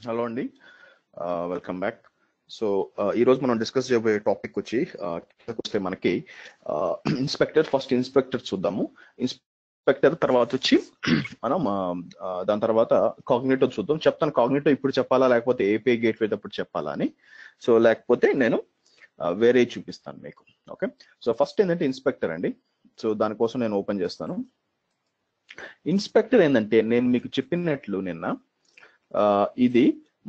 Hello అండి, welcome back. So ఈరోజు మనం డిస్కస్ చేయబోయే టాపిక్ వచ్చి వస్తే మనకి ఇన్స్పెక్టర్. ఫస్ట్ ఇన్స్పెక్టర్ చూద్దాము. ఇన్స్పెక్టర్ తర్వాత వచ్చి మనం దాని తర్వాత కాగ్నిటివ్ చూద్దాం. చెప్తాను కాగ్నిటివ్ ఇప్పుడు చెప్పాలా లేకపోతే ఏపీఐ గేట్వే అప్పుడు చెప్పాలా అని. సో లేకపోతే నేను వేరే చూపిస్తాను మీకు. ఓకే, సో ఫస్ట్ ఏంటంటే ఇన్స్పెక్టర్ అండి. సో దానికోసం నేను ఓపెన్ చేస్తాను. ఇన్స్పెక్టర్ ఏంటంటే నేను మీకు చెప్పినట్లు నిన్న ఇది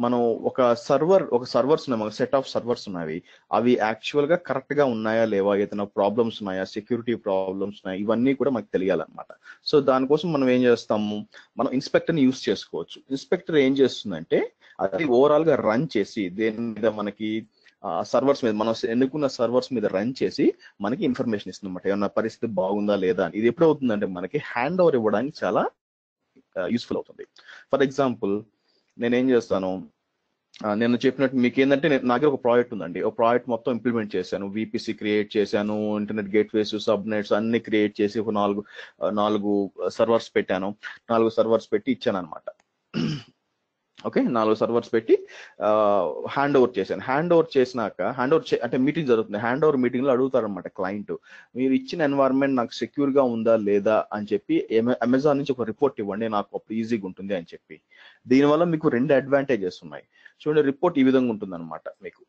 మనం ఒక సర్వర్స్ ఉన్నాయి, ఒక సెట్ ఆఫ్ సర్వర్స్ ఉన్నాయి. అవి యాక్చువల్ గా కరెక్ట్ గా ఉన్నాయా లేవా, ఏదైనా ప్రాబ్లమ్స్ ఉన్నాయా, సెక్యూరిటీ ప్రాబ్లమ్స్ ఉన్నాయా, ఇవన్నీ కూడా మనకు తెలియాలన్నమాట. సో దానికోసం మనం ఏం చేస్తాము, మనం ఇన్స్పెక్టర్ ని యూస్ చేసుకోవచ్చు. ఇన్స్పెక్టర్ ఏం చేస్తుందంటే అది ఓవరాల్ గా రన్ చేసి దేని మీద మనకి సర్వర్స్ మీద మనం ఎన్నుకున్న సర్వర్స్ మీద రన్ చేసి మనకి ఇన్ఫర్మేషన్ ఇస్తుంది అనమాట. ఏమన్నా పరిస్థితి బాగుందా లేదా అని. ఇది ఎప్పుడు అవుతుందంటే మనకి హ్యాండ్ ఓవర్ ఇవ్వడానికి చాలా యూస్ఫుల్ అవుతుంది. ఫర్ ఎగ్జాంపుల్ నేనేం చేస్తాను, నేను చెప్పినట్టు మీకు ఏంటంటే నా దగ్గర ఒక ప్రాజెక్ట్ ఉందండి. ఒక ప్రాజెక్ట్ మొత్తం ఇంప్లిమెంట్ చేశాను, విపిసి క్రియేట్ చేశాను, ఇంటర్నెట్ గేట్వేస్, సబ్నెట్స్ అన్ని క్రియేట్ చేసి ఒక నాలుగు సర్వర్స్ పెట్టాను. 4 సర్వర్స్ పెట్టి ఇచ్చాను అనమాట. ఓకే, 4 సర్వర్స్ పెట్టి హ్యాండ్ ఓవర్ చేశాను. హ్యాండ్ ఓవర్ చేసినాక అంటే మీటింగ్ జరుగుతుంది. హ్యాండ్ ఓవర్ మీటింగ్ లో అడుగుతారనమాట క్లయింట్, మీరు ఇచ్చిన ఎన్వైరన్మెంట్ నాకు సెక్యూర్ గా ఉందా లేదా అని చెప్పి అమెజాన్ నుంచి ఒక రిపోర్ట్ ఇవ్వండి, నాకు అప్పుడు ఈజీగా ఉంటుంది అని చెప్పి. దీనివల్ల మీకు 2 అడ్వాంటేజెస్ ఉన్నాయి. చూడండి, రిపోర్ట్ ఈ విధంగా ఉంటుంది అనమాట మీకు.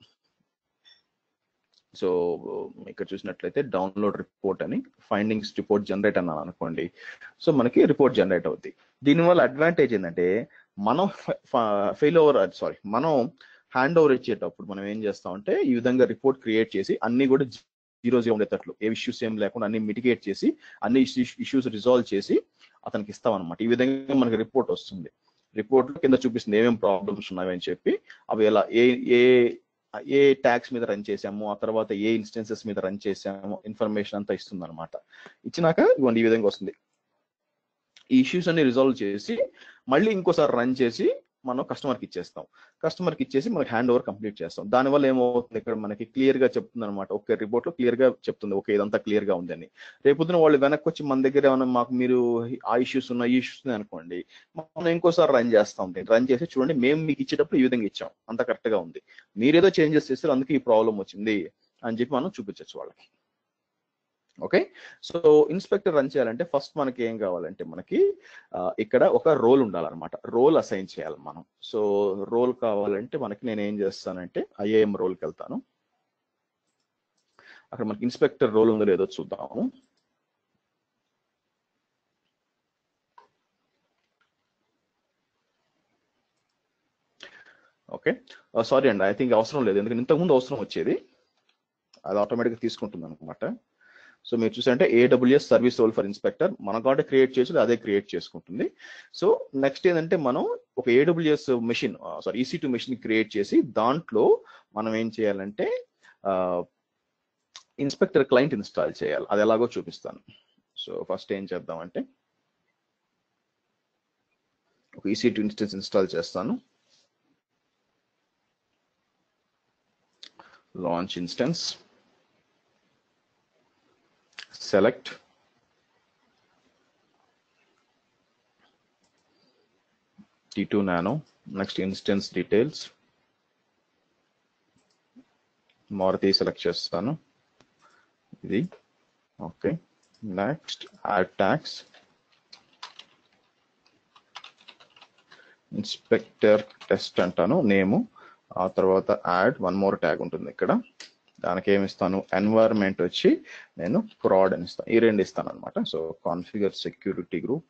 సో ఇక్కడ చూసినట్లయితే డౌన్లోడ్ రిపోర్ట్ అని ఫైండింగ్స్ రిపోర్ట్ జనరేట్ అన్నాను అనుకోండి. సో మనకి రిపోర్ట్ జనరేట్ అవుతుంది. దీనివల్ల అడ్వాంటేజ్ ఏంటంటే మనం మనం హ్యాండ్ ఓవర్ ఇచ్చేటప్పుడు మనం ఏం చేస్తామంటే ఈ విధంగా రిపోర్ట్ క్రియేట్ చేసి అన్ని కూడా జీరోగా ఉండేటట్లు, ఏ ఇష్యూస్ ఏం లేకుండా అన్ని మిటిగేట్ చేసి అన్ని ఇష్యూస్ రిజాల్వ్ చేసి అతనికి ఇస్తాం అనమాట. ఈ విధంగా మనకి రిపోర్ట్ వస్తుంది. రిపోర్ట్ కింద చూపిస్తుంది ఏమేమి ప్రాబ్లమ్స్ ఉన్నాయని చెప్పి, అవి ఎలా ఏ ట్యాగ్స్ మీద రన్ చేసాము, ఆ తర్వాత ఏ ఇన్స్టెన్సెస్ మీద రన్ చేసాము, ఇన్ఫర్మేషన్ అంతా ఇస్తుంది అనమాట. ఇచ్చినాక ఇవ్వండి ఈ విధంగా వస్తుంది. ఈ ఇష్యూస్ అన్ని రిజాల్వ్ చేసి మళ్ళీ ఇంకోసారి రన్ చేసి మనం కస్టమర్కి ఇచ్చేస్తాం. కస్టమర్కి ఇచ్చేసి మనకి హ్యాండ్ ఓవర్ కంప్లీట్ చేస్తాం. దానివల్ల ఏమవుతుంది, ఇక్కడ మనకి క్లియర్ గా చెప్తుంది అనమాట. ఒకే రిపోర్ట్ లో క్లియర్ గా చెప్తుంది, ఓకే ఇదంతా క్లియర్ గా ఉందని. రేపొద్దున వాళ్ళు వెనక్కి వచ్చి మన దగ్గర ఏమైనా మాకు మీరు ఆ ఇష్యూస్ ఉన్నాయి, ఈ ఇష్యూస్ ఉన్నాయి అనుకోండి, మనం ఇంకోసారి రన్ చేస్తాం. రన్ చేసి చూడండి మేము మీకు ఇచ్చేటప్పుడు ఈ విధంగా ఇచ్చాం, అంత కరెక్ట్ గా ఉంది, మీరేదో చేంజెస్ చేస్తారు అందుకే ఈ ప్రాబ్లం వచ్చింది అని చెప్పి మనం చూపించవచ్చు వాళ్ళకి. ఓకే, సో ఇన్స్పెక్టర్ రన్ చేయాలంటే ఫస్ట్ మనకి ఏం కావాలంటే మనకి ఇక్కడ ఒక రోల్ ఉండాలన్నమాట. రోల్ అసైన్ చేయాలి మనం. సో రోల్ కావాలంటే మనకి నేను ఏం చేస్తానంటే ఐఏఎం రోల్కి వెళ్తాను. అక్కడ మనకి ఇన్స్పెక్టర్ రోల్ ఉందో లేదో చూద్దాము. ఓకే, సారీ అండి, ఐ థింక్ అవసరం లేదు, ఎందుకంటే ఇంతకుముందు అవసరం వచ్చేది, అది ఆటోమేటిక్గా తీసుకుంటుంది అనమాట. సో మీరు చూసారంటే AWS service role for inspector మన కాంటే క్రియేట్ చేసి అదే క్రియేట్ చేసుకుంటుంది. సో నెక్స్ట్ ఏంటంటే మనం ఒక AWS machine EC2 machine create చేసి దాంట్లో మనం ఏం చేయాలంటే ఇన్స్పెక్టర్ క్లయింట్ ఇన్స్టాల్ చేయాలి. అది ఎలాగో చూపిస్తాను. సో ఫస్ట్ ఏం చేద్దామంటే ఒక EC2 ఇన్స్టెన్స్ ఇన్స్టాల్ చేస్తాను. Launch instance, select T2 Nano, next instance details, Maruti select చేస్తాను ఇది. Okay, next add tags, inspector test అంటాను నేము, ఆ తర్వాత యాడ్ వన్ మోర్ ట్యాగ్ ఉంటుంది ఇక్కడ. దానికి ఏమి ఇస్తాను, ఎన్వైరన్మెంట్ వచ్చి నేను ప్రాడ్ అని ఇస్తాను. ఈ 2 ఇస్తాను అనమాట. So configure security group,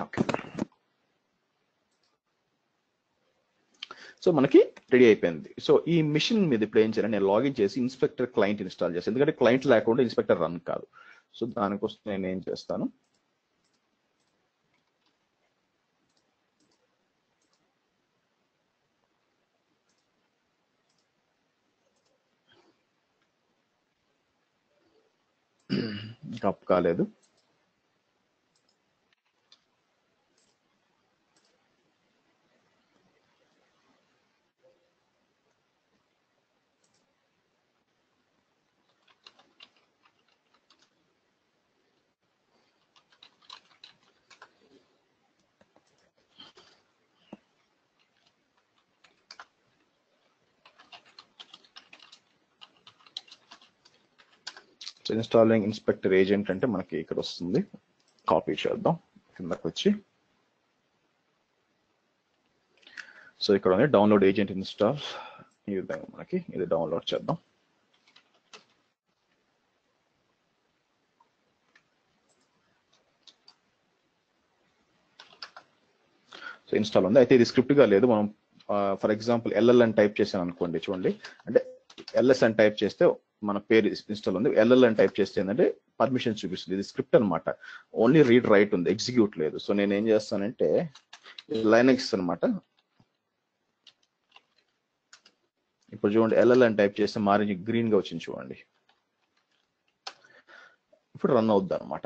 okay. So మనకి రెడీ అయిపోయింది. సో ఈ మిషన్ మీద ఇప్పుడు ఏం చేయాలి, నేను లాగిన్ చేసి ఇన్స్పెక్టర్ క్లయింట్ ఇన్స్టాల్ చేస్తాను, ఎందుకంటే క్లయింట్ లేకుండా ఇన్స్పెక్టర్ రన్ కాదు. సో దానికోసం నేను ఏం చేస్తాను, డ్రాప్ కాలేదు, సో ఇన్స్టాలింగ్ ఇన్స్పెక్టర్ ఏజెంట్ అంటే మనకి ఇక్కడ వస్తుంది, కాపీ చేద్దాం కిందకి వచ్చి. సో ఇక్కడ ఉంది డౌన్లోడ్ ఏజెంట్ ఇన్స్టాల్, ఈ విధంగా మనకి ఇది డౌన్లోడ్ చేద్దాం. సో ఇన్స్టాల్ ఉంది. అయితే ఇది స్క్రిప్ట్ గా లేదు, మనం ఫర్ ఎగ్జాంపుల్ ఎల్ఎల్ అని టైప్ చేశాను అనుకోండి, చూడండి అంటే ఎల్ఎస్ అని టైప్ చేస్తే మన పేరు ఇన్స్టాల్ ఉంది, ఎల్ఎల్ అని టైప్ చేస్తే ఏంటంటే పర్మిషన్ చూపిస్తుంది. ఇది స్క్రిప్ట్ అనమాట, ఓన్లీ రీడ్ రైట్ ఉంది, ఎగ్జిక్యూట్ లేదు. సో నేను ఏం చేస్తానంటే లైనక్స్ అనమాట. ఇప్పుడు చూడండి ఎల్ఎల్ అని టైప్ చేస్తే మారి గ్రీన్ గా వచ్చింది చూడండి, ఇప్పుడు రన్ అవుద్ది అనమాట.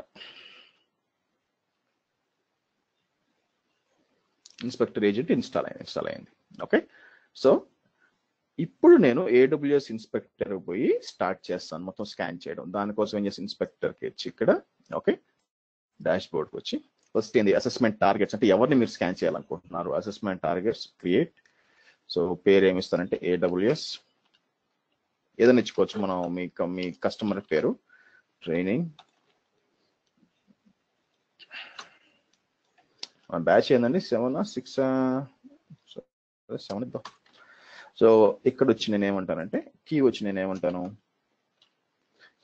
ఇన్స్పెక్టర్ ఏజెంట్ ఇన్స్టాల్ అయింది. ఓకే, సో ఇప్పుడు నేను AWS ఇన్స్పెక్టర్ పోయి స్టార్ట్ చేస్తాను మొత్తం స్కాన్ చేయడం. దానికోసం ఏం చేసి ఇన్స్పెక్టర్కి వచ్చి ఇక్కడ ఓకే డాష్ బోర్డ్కి వచ్చి ఫస్ట్ ఏంది అసెస్మెంట్ టార్గెట్స్, అంటే ఎవరిని మీరు స్కాన్ చేయాలనుకుంటున్నారు, అసెస్మెంట్ టార్గెట్స్ క్రియేట్. సో పేరు ఏమి ఇస్తానంటే AWS ఏదైనా ఇచ్చుకోవచ్చు మనం, మీ కస్టమర్ పేరు, ట్రైనింగ్. బ్యాచ్ ఏందండి 7 6 7 ఇద్దాం. సో ఇక్కడ వచ్చి నేను ఏమంటానంటే కీ వచ్చి నేను ఏమంటాను,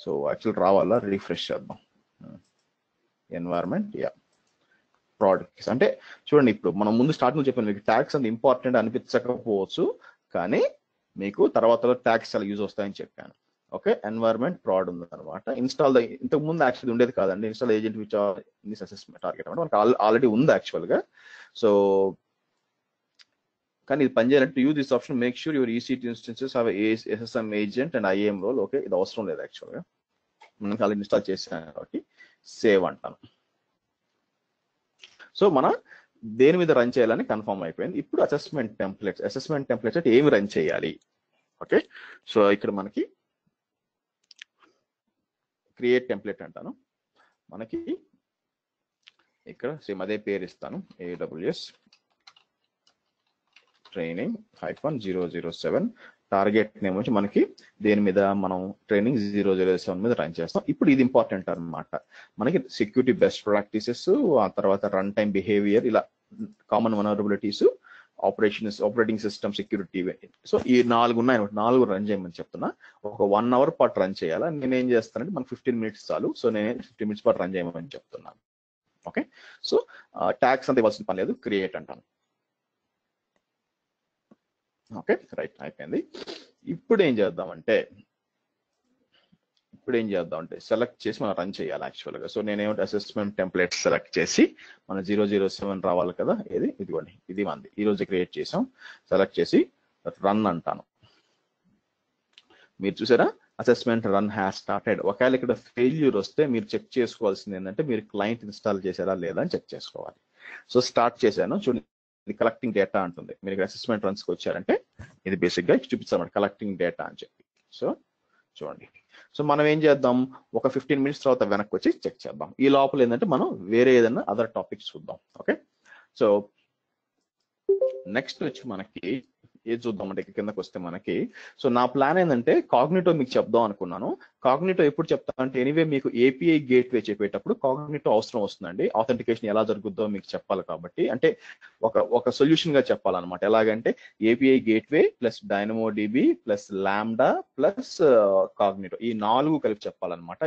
సో యాక్చువల్ రావాలా, రిఫ్రెష్ చేద్దాం. ఎన్వైరన్మెంట్ ప్రోడక్ట్స్ అంటే చూడండి, ఇప్పుడు మనం ముందు స్టార్టింగ్ చెప్పాను మీకు ట్యాగ్స్ అంత ఇంపార్టెంట్ అనిపించకపోవచ్చు, కానీ మీకు తర్వాత ట్యాగ్స్ చాలా యూజ్ వస్తాయని చెప్పాను. ఓకే, ఎన్వైరన్మెంట్ ప్రాడ్ ఉంది అనమాట. ఇన్స్టాల్ ఇంతకు ముందు యాక్చువల్లీ ఉండేది కాదండి, install agent which in assessment target అనమాట, మనకు ఆల్రెడీ ఉంది యాక్చువల్గా. సో కానీ ఇది పనిచేయాలంటే use this option, make sure your EC2 instances have SSM agent and IAM role. Okay, ఇది అవసరం లేదు యాక్చువల్గా, మనం ఆల్రెడీ ఇన్స్టాల్ చేసాను కాబట్టి సేవ్ అంటాను. సో మనం దేని మీద రన్ చేయాలని కన్ఫర్మ్ అయిపోయింది. ఇప్పుడు అసెస్మెంట్ టెంప్లెట్స్ అంటే ఏమి రన్ చేయాలి. ఓకే, సో ఇక్కడ మనకి క్రియేట్ టెంప్లెట్ అంటాను, మనకి ఇక్కడ సేమ్ అదే పేరు ఇస్తాను, AWS ట్రైనింగ్ -007. టార్గెట్ నేమ్ వచ్చి మనకి దేని మీద మనం ట్రైనింగ్ 007 మీద రన్ చేస్తాం. ఇప్పుడు ఇది ఇంపార్టెంట్ అనమాట, మనకి సెక్యూరిటీ బెస్ట్ ప్రాక్టీసెస్, ఆ తర్వాత రన్ టైమ్ బిహేవియర్, ఇలా common vulnerabilities, operating system security. So ఈ 4 ఉన్నాయి, 4 రన్ చేయమని చెప్తున్నా. ఒక 1 అవర్ పాటు రన్ చేయాలా, నేను ఏం చేస్తానంటే మనకు 15 మినిట్స్ చాలు. సో నేను 15 మినిట్స్ పాటు రన్ చేయమని చెప్తున్నాను. ఓకే, సో ట్యాగ్స్ అంత ఇవ్వాల్సిన పని లేదు, క్రియేట్ అంటాను. ఓకే రైట్, అయిపోయింది. ఇప్పుడు ఏం చేద్దామంటే సెలెక్ట్ చేసి మనం రన్ చేయాలి యాక్చువల్గా. సో నేనేమంటే అసెస్మెంట్ టెంప్లెట్ సెలెక్ట్ చేసి మన 007 రావాలి కదా, ఇదిగోండి ఇది మంది ఈరోజు క్రియేట్ చేసాం. సెలెక్ట్ చేసి రన్ అంటాను. మీరు చూసారా, అసెస్మెంట్ రన్ హ్యాస్ స్టార్టెడ్. ఒకవేళ ఇక్కడ ఫెయిల్యూర్ వస్తే మీరు చెక్ చేసుకోవాల్సింది ఏంటంటే మీరు క్లయింట్ ఇన్స్టాల్ చేశారా లేదా అని చెక్ చేసుకోవాలి. సో స్టార్ట్ చేశాను, చూడండి ఇది కలెక్టింగ్ డేటా అంటుంది. మీరు ఇక్కడ అసెస్మెంట్ రన్స్కి వచ్చారంటే ఇది బేసిక్గా చూపిస్తారన్నమాట, కలెక్టింగ్ డేటా అని చెప్పి. సో చూడండి, సో మనం ఏం చేద్దాం, ఒక 15 మినిట్స్ తర్వాత వెనక్కి వచ్చి చెక్ చేద్దాం. ఈ లోపల ఏంటంటే మనం వేరే ఏదైనా అదర్ టాపిక్స్ చూద్దాం. ఓకే, సో నెక్స్ట్ వచ్చి మనకి ఏది చూద్దామంటే కిందకి వస్తే మనకి, సో నా ప్లాన్ ఏంటంటే కాగ్నిటో మీకు చెప్దాం అనుకున్నాను. కాగ్నిటో ఎప్పుడు చెప్తా అంటే ఎనీవే మీకు API గేట్వే చెప్పేటప్పుడు కాగ్నిటో అవసరం వస్తుందండి, ఆథెంటికేషన్ ఎలా జరుగుతుందో మీకు చెప్పాలి కాబట్టి, అంటే ఒక సొల్యూషన్ గా చెప్పాలన్నమాట. ఎలాగంటే API gateway plus DynamoDB plus Lambda plus Cognito, ఈ 4 కలిపి చెప్పాలన్నమాట.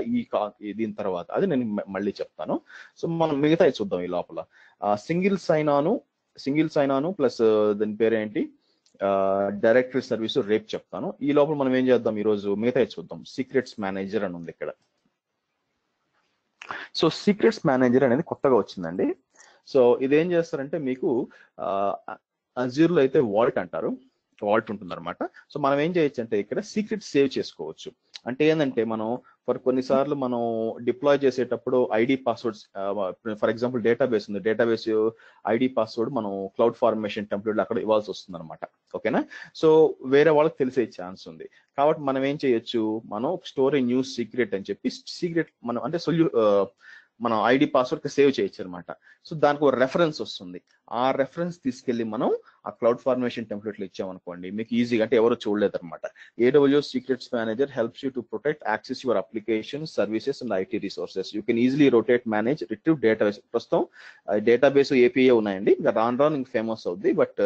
దీని తర్వాత అది నేను మళ్ళీ చెప్తాను. సో మనం మిగతా చూద్దాం. ఈ లోపల సింగిల్ సైన్ ఆన్ ప్లస్ దాని పేరేంటి, డైరెక్టరీ సర్వీస్ రేపు చెప్తాను. ఈ లోపల మనం ఏం చేద్దాం, ఈరోజు మిగతా చూద్దాం. సీక్రెట్స్ మేనేజర్ అని ఉంది ఇక్కడ. సో సీక్రెట్స్ మేనేజర్ అనేది కొత్తగా వచ్చిందండి. సో ఇదేం చేస్తారంటే మీకు అజూర్లో అయితే వాల్ట్ అంటారు, వాల్ట్ ఉంటుంది అనమాట. సో మనం ఏం చేయొచ్చు అంటే ఇక్కడ సీక్రెట్ సేవ్ చేసుకోవచ్చు. అంటే ఏంటంటే మనం కొన్నిసార్లు మనం డిప్లాయ్ చేసేటప్పుడు ID passwords, for example database ఉంది, డేటాబేస్ ఐడి పాస్వర్డ్ మనం క్లౌడ్ ఫార్మేషన్ టెంప్లెట్ అక్కడ ఇవ్వాల్సి వస్తుంది అనమాట. ఓకేనా, సో వేరే వాళ్ళకి తెలిసే ఛాన్స్ ఉంది. కాబట్టి మనం ఏం చేయొచ్చు, మనం స్టోర్ ఏ న్యూ సీక్రెట్ అని చెప్పి సీక్రెట్ మనం అంటే మనం ఐడి పాస్వర్డ్ సేవ్ చేయొచ్చు అనమాట. సో దానికి ఒక రెఫరెన్స్ వస్తుంది. ఆ రెఫరెన్స్ తీసుకెళ్లి మనం ఆ క్లౌడ్ ఫార్మేషన్ టెంప్లెట్ లో ఇచ్చామనుకోండి, మీకు ఈజీగా, అంటే ఎవరు చూడలేదు అనమాట. AWS Secrets Manager helps you to protect, access your applications, services and IT resources. You can easily rotate, manage, retrieve database. ప్రస్తుతం డేటాబేస్ API ఉన్నాయండి, ఇంకా రాను రాను ఇంకా ఫేమస్ అవుద్ది. బట్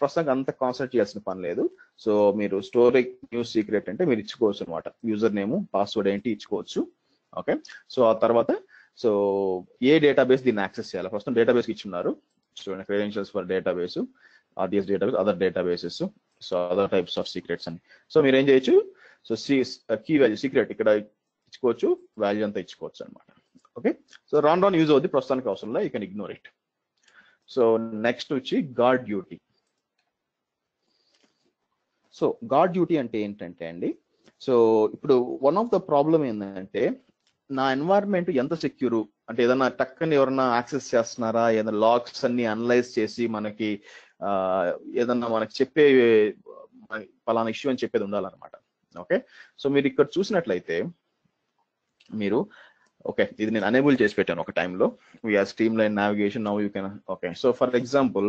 ప్రస్తుతం అంత కాన్సన్ట్రేట్ చేయాల్సిన పని లేదు. సో మీరు స్టోరేజ్ న్యూస్ సీక్రెట్ అంటే మీరు ఇచ్చుకోవచ్చు అనమాట. యూజర్ నేమ్, పాస్వర్డ్ ఏంటి ఇచ్చుకోవచ్చు. ఓకే, సో ఆ తర్వాత సో ఏ డేటాబేస్ దీన్ని యాక్సెస్ చేయాలి, ప్రస్తుతం డేటాబేస్ ఇచ్చున్నారు. చూడండి, credentials for database, RDS database, other databases, so other types of secrets అని. సో మీరు ఏం చేయొచ్చు, సో కీ వాల్యూ సీక్రెట్ ఇక్కడ ఇచ్చుకోవచ్చు, వాల్యూ అంతా ఇచ్చుకోవచ్చు అనమాట. ఓకే, సో రాన్ యూజ్ అవుద్ది, ప్రస్తుతానికి అవసరం లేదు, you can ignore it. So next వచ్చి guard duty. So guard duty అంటే ఏంటంటే అండి, సో ఇప్పుడు వన్ ఆఫ్ ద ప్రాబ్లం ఏంటంటే, నా ఎన్వైరన్మెంట్ ఎంత సెక్యూర్, అంటే ఏదన్నా టక్కని ఎవరన్నా యాక్సెస్ చేస్తున్నారా, ఏదైనా లాగ్స్ అన్ని అనలైజ్ చేసి మనకి ఏదన్నా మనకి చెప్పే పలానా ఇష్యూ అని చెప్పేది ఉండాలన్నమాట. ఓకే, సో మీరు ఇక్కడ చూసినట్లయితే మీరు, ఓకే ఇది నేను అనేబుల్ చేసి పెట్టాను ఒక టైంలో, we're streamline navigation, now you can. Okay, so for example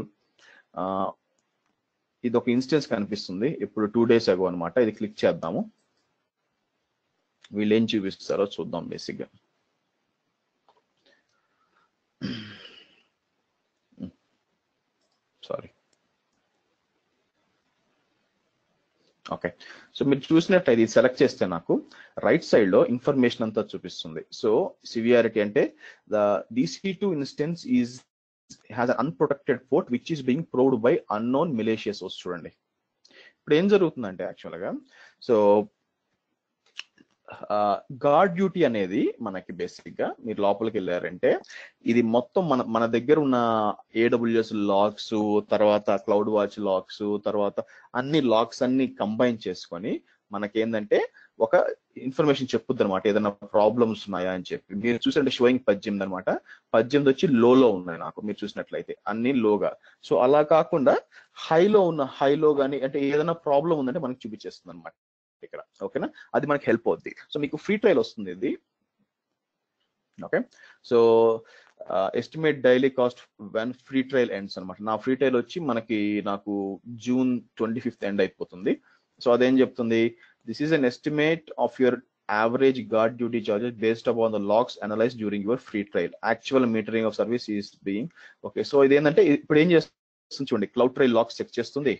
ఇది ఒక ఇన్స్టెన్స్ కనిపిస్తుంది, ఇప్పుడు 2 days ago అనమాట. ఇది క్లిక్ చేద్దాము, వీళ్ళు ఏం చూపిస్తారో చూద్దాం బేసిక్గా. సారీ, ఓకే, సో మీరు చూసినట్లయితే ఇది సెలెక్ట్ చేస్తే నాకు రైట్ సైడ్ లో ఇన్ఫర్మేషన్ అంతా చూపిస్తుంది. సో సివియారిటీ అంటే DC2 instance has an unprotected port which is being probed by unknown malicious hosts. చూడండి ఇప్పుడు ఏం జరుగుతుందంటే యాక్చువల్గా, సో గార్డ్ డ్యూటీ అనేది మనకి బేసిక్ గా మీరు లోపలికి వెళ్ళారంటే ఇది మొత్తం మన దగ్గర ఉన్న AWS లాగ్స్, తర్వాత క్లౌడ్ వాచ్ లాగ్స్, తర్వాత అన్ని లాగ్స్ అన్ని కంబైన్ చేసుకొని మనకేందంటే ఒక ఇన్ఫర్మేషన్ చెప్పుద్ది అనమాట, ఏదైనా ప్రాబ్లమ్స్ ఉన్నాయా అని చెప్పి. మీరు చూసినట్టు షోయింగ్ 18 అనమాట, 18 వచ్చి లోలో ఉన్నాయి నాకు, మీరు చూసినట్లయితే అన్ని లోగా. సో అలా కాకుండా హైలో కానీ, అంటే ఏదైనా ప్రాబ్లం ఉందంటే మనకి చూపించేస్తుంది అనమాట ఇక్కడ. ఓకేనా, అది మనకి హెల్ప్ అవుద్ది. సో మీకు ఫ్రీ ట్రయల్ వస్తుంది ఇది. Okay, so estimate daily cost when free trial ends అనమాట. నా ఫ్రీ ట్రయల్ వచ్చి నాకు June 25th ఎండ్ అయిపోతుంది. సో అదేం చెప్తుంది, this is an estimate of your average guard duty charges based upon the logs analyzed during your free trial. Actual metering of service is being. Okay, so ఇదేంటంటే ఇప్పుడు ఏం చేస్తుంది చూడండి, cloud trial logs check చేస్తుంది,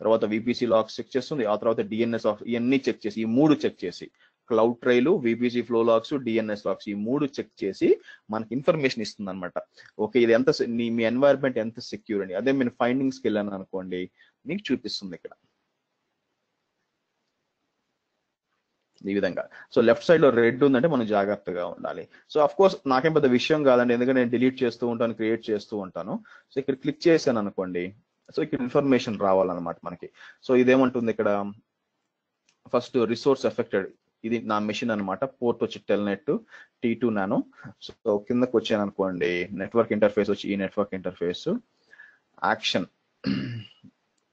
తర్వాత VPC logs check చేస్తుంది, ఆ తర్వాత DNS ఇవన్నీ చెక్ చేసి, ఈ 3 చెక్ చేసి, CloudTrail, VPC flow logs, DNS logs, ఈ 3 చెక్ చేసి మనకి ఇన్ఫర్మేషన్ ఇస్తుంది అనమాట. ఓకే, ఇది ఎంత మీ ఎన్వైరన్మెంట్ ఎంత సెక్యూర్ అని. అదే మీరు ఫైండింగ్స్కి వెళ్ళాను అనుకోండి, మీకు చూపిస్తుంది ఇక్కడ ఈ విధంగా. సో లెఫ్ట్ సైడ్ లో రెడ్ ఉందంటే మనం జాగ్రత్తగా ఉండాలి. సో అఫ్ కోర్స్ నాకేం పెద్ద విషయం కాదండి, ఎందుకంటే నేను డిలీట్ చేస్తూ ఉంటాను, క్రియేట్ చేస్తూ ఉంటాను. సో ఇక్కడ క్లిక్ చేశాను అనుకోండి, సో ఇక్కడ ఇన్ఫర్మేషన్ రావాలన్నమాట మనకి. సో ఇదేమంటుంది ఇక్కడ, ఫస్ట్ రిసోర్స్ ఎఫెక్టెడ్, ఇది నా మెషిన్ అనమాట, పోర్ట్ వచ్చి టెల్నెట్ T2 నానో. సో కిందకి వచ్చాను అనుకోండి, నెట్వర్క్ ఇంటర్ఫేస్ వచ్చి ఈ నెట్వర్క్ ఇంటర్ఫేస్, యాక్షన్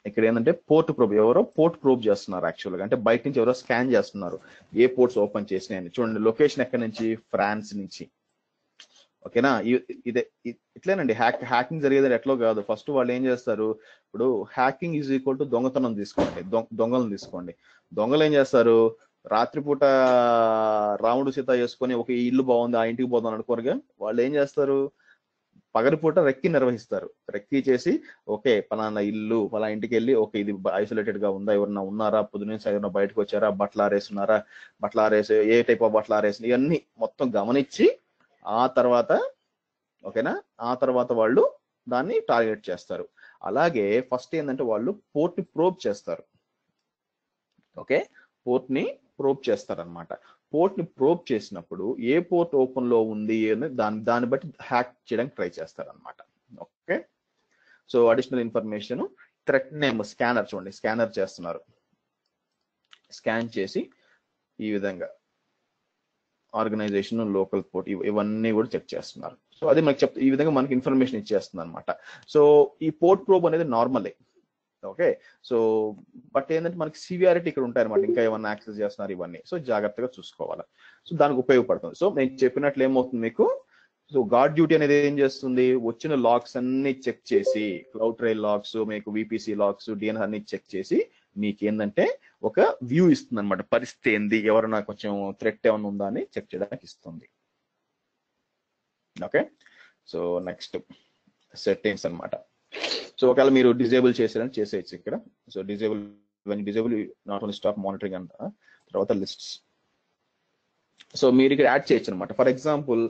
ఇక్కడ ఏంటంటే పోర్ట్ ప్రోబ్, ఎవరో పోర్ట్ ప్రోబ్ చేస్తున్నారు యాక్చువల్గా, అంటే బయట నుంచి ఎవరో స్కాన్ చేస్తున్నారు ఏ పోర్ట్స్ ఓపెన్ చేసినాయని. చూడండి లొకేషన్ ఎక్కడి నుంచి, ఫ్రాన్స్ నుంచి. ఓకేనా, ఇదే ఇట్లేనండి హ్యాకింగ్ జరిగేది ఎట్లో కాదు. ఫస్ట్ వాళ్ళు ఏం చేస్తారు, ఇప్పుడు హ్యాకింగ్ ఈజ్ ఈక్వల్ టు దొంగతనం తీసుకోండి, దొంగలను తీసుకోండి. దొంగలు ఏం చేస్తారు, రాత్రిపూట రాముడు సీత చేసుకొని ఒక ఇల్లు బాగుంది ఆ ఇంటికి పోదాం అనుకోరుగా, వాళ్ళు ఏం చేస్తారు, పగటిపూట రెక్కి నిర్వహిస్తారు. రెక్కి చేసి ఓకే పలానా ఇల్లు పలానా ఇంటికి వెళ్ళి, ఓకే ఇది ఐసోలేటెడ్ గా ఉందా, ఎవరన్నా ఉన్నారా, పొద్దున్న ఎవరన్నా బయటకు వచ్చారా, బట్టలు ఆరేస్తున్నారా, బట్టలు ఆరేసి ఏ టైప్ ఆఫ్ బట్టలు ఆరేసి, ఇవన్నీ మొత్తం గమనించి ఆ తర్వాత ఓకేనా, ఆ తర్వాత వాళ్ళు దాన్ని టార్గెట్ చేస్తారు. అలాగే ఫస్ట్ ఏంటంటే వాళ్ళు పోర్ట్ ని ప్రోబ్ చేస్తారు. ఓకే, పోర్ట్ ని ప్రోబ్ చేస్తారనమాట. పోర్ట్ ని ప్రోబ్ చేసినప్పుడు ఏ పోర్ట్ ఓపెన్ లో ఉంది అని దాన్ని బట్టి హ్యాక్ చేయడానికి ట్రై చేస్తారనమాట. Okay, so additional information, threat name, scanner చూడండి, స్కానర్ చేస్తున్నారు, స్కాన్ చేసి ఈ విధంగా ఆర్గనైజేషన్, లోకల్ పోర్ట్, ఇవన్నీ కూడా చెక్ చేస్తున్నారు. సో అది మనకి ఈ విధంగా మనకి ఇన్ఫర్మేషన్ ఇచ్చేస్తుంది అనమాట. సో ఈ పోర్ట్ ప్రోబ్ అనేది నార్మలే, ఓకే. సో బట్ ఏంటంటే మనకి సివియారిటీ ఇక్కడ ఉంటాయి అనమాట, ఇంకా ఏమన్నా యాక్సెస్ చేస్తున్నారు ఇవన్నీ, సో జాగ్రత్తగా చూసుకోవాలి. సో దానికి ఉపయోగపడుతుంది. సో నేను చెప్పినట్లు ఏమవుతుంది మీకు, సో గార్డ్ డ్యూటీ అనేది ఏం చేస్తుంది, వచ్చిన లాగ్స్ అన్ని చెక్ చేసి, క్లౌడ్ ట్రైల్ లాగ్స్, మీకు విపిసి లాగ్స్, డిఎన్ఎస్ అన్ని చెక్ చేసి మీకు ఏంటంటే ఒక వ్యూ ఇస్తుంది అనమాట, పరిస్థితి ఏంది, ఎవరైనా కొంచెం థ్రెట్ ఏమైనా ఉందా అని చెక్ చేయడానికి ఇస్తుంది. ఓకే. సో నెక్స్ట్ సెట్టింగ్స్ అన్నమాట. సో ఒకవేళ మీరు డిజేబుల్ చేసారని చేసేయచ్చు ఇక్కడ. So disable not only stop monitoring అంట, తర్వాత లిస్ట్స్. సో మీరు ఇక్కడ యాడ్ చేయొచ్చు అనమాట. ఫర్ ఎగ్జాంపుల్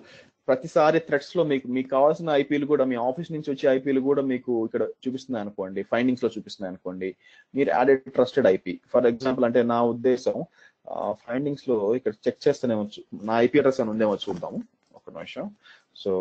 ప్రతిసారి థ్రెడ్స్ లో మీకు కావాల్సిన ఐపీలు కూడా, మీ ఆఫీస్ నుంచి వచ్చే ఐపీలు కూడా మీకు ఇక్కడ చూపిస్తున్నాయి అనుకోండి, ఫైండింగ్స్ లో చూపిస్తున్నాయి అనుకోండి, మీరు added trusted IP. For example అంటే నా ఉద్దేశం ఫైండింగ్స్ లో ఇక్కడ చెక్ చేస్తేనే నా ఐపీ అడ్రస్ అని ఉందేమో చూద్దాము ఒక నిమిషం. సో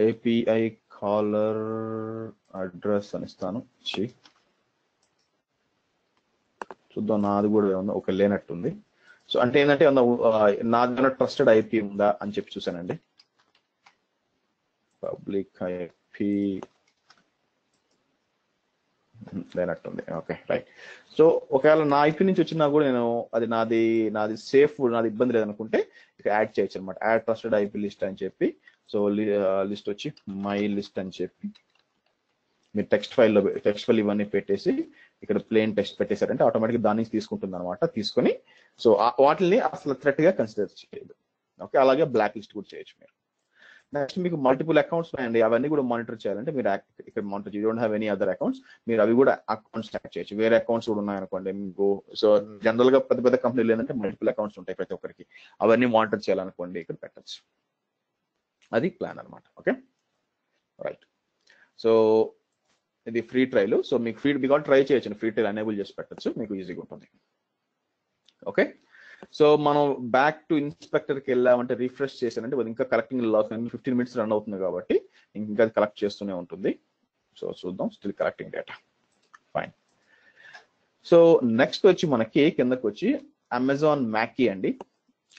ఏపీఐ కాలర్ అడ్రస్ అని ఇస్తాను. చూద్దాం, నాది కూడా ఏమన్నా ఒక లేనట్టుంది. సో అంటే ఏంటంటే నాది ట్రస్టెడ్ ఐపీ ఉందా అని చెప్పి చూసానండి. పబ్లిక్ ఐపీ లేనట్టుంది. Okay right. సో ఒకవేళ నా ఐపీ నుంచి వచ్చినా కూడా నేను అది నాది సేఫ్, నాది ఇబ్బంది లేదనుకుంటే ఇక యాడ్ చేయొచ్చు అనమాట. యాడ్ ట్రస్టెడ్ ఐపీ లిస్ట్ అని చెప్పి, సో లిస్ట్ వచ్చి మై లిస్ట్ అని చెప్పి మీరు టెక్స్ట్ ఫైల్ ఇవన్నీ పెట్టేసి ఇక్కడ ప్లేన్ టెక్స్ట్ పెట్టేశారంటే ఆటోమేటిక్గా దాని నుంచి తీసుకుంటుంది అనమాట. తీసుకొని సో వాటిని అసలు థ్రెట్ గా కన్సిడర్ చేయదు. ఓకే. అలాగే బ్లాక్ లిస్ట్ కూడా చేయొచ్చు మీరు. నెక్స్ట్ మీకు మల్టిపుల్ అకౌంట్స్ ఉన్నాయండి, అవన్నీ కూడా మానిటర్ చేయాలంటే మీరు ఇక్కడ monitor you don't have any other accounts, మీరు అవి కూడా అకౌంట్స్ యాడ్ చేయొచ్చు. వేరే అకౌంట్స్ కూడా ఉన్నాయనుకోండి మీకు, సో జనరల్ గా పెద్ద కంపెనీలు ఏంటంటే మల్టిపుల్ అకౌంట్స్ ఉంటాయి ప్రతి ఒక్కరికి, అవన్నీ మానిటర్ చేయాలనుకోండి ఇక్కడ పెట్టచ్చు. అది ప్లాన్ అనమాట. Okay right. సో ఇది ఫ్రీ ట్రైల్. సో మీకు మీకు ట్రై చేయొచ్చు, ఫ్రీ ట్రైల్ ఎనేబుల్ చేసి పెట్టచ్చు, మీకు ఈజీగా ఉంటుంది. ఓకే. సో మనం బ్యాక్ టు ఇన్స్పెక్టర్కి వెళ్ళామంటే రిఫ్రెష్ చేశానంటే ఇంకా కలెక్టింగ్ లాస్ 15 minutes రన్ అవుతుంది కాబట్టి ఇంకా కలెక్ట్ చేస్తూనే ఉంటుంది. సో చూద్దాం, still collecting data. Fine. So next వచ్చి మనకి కిందకి వచ్చి అమెజాన్ మ్యాకీ అండి.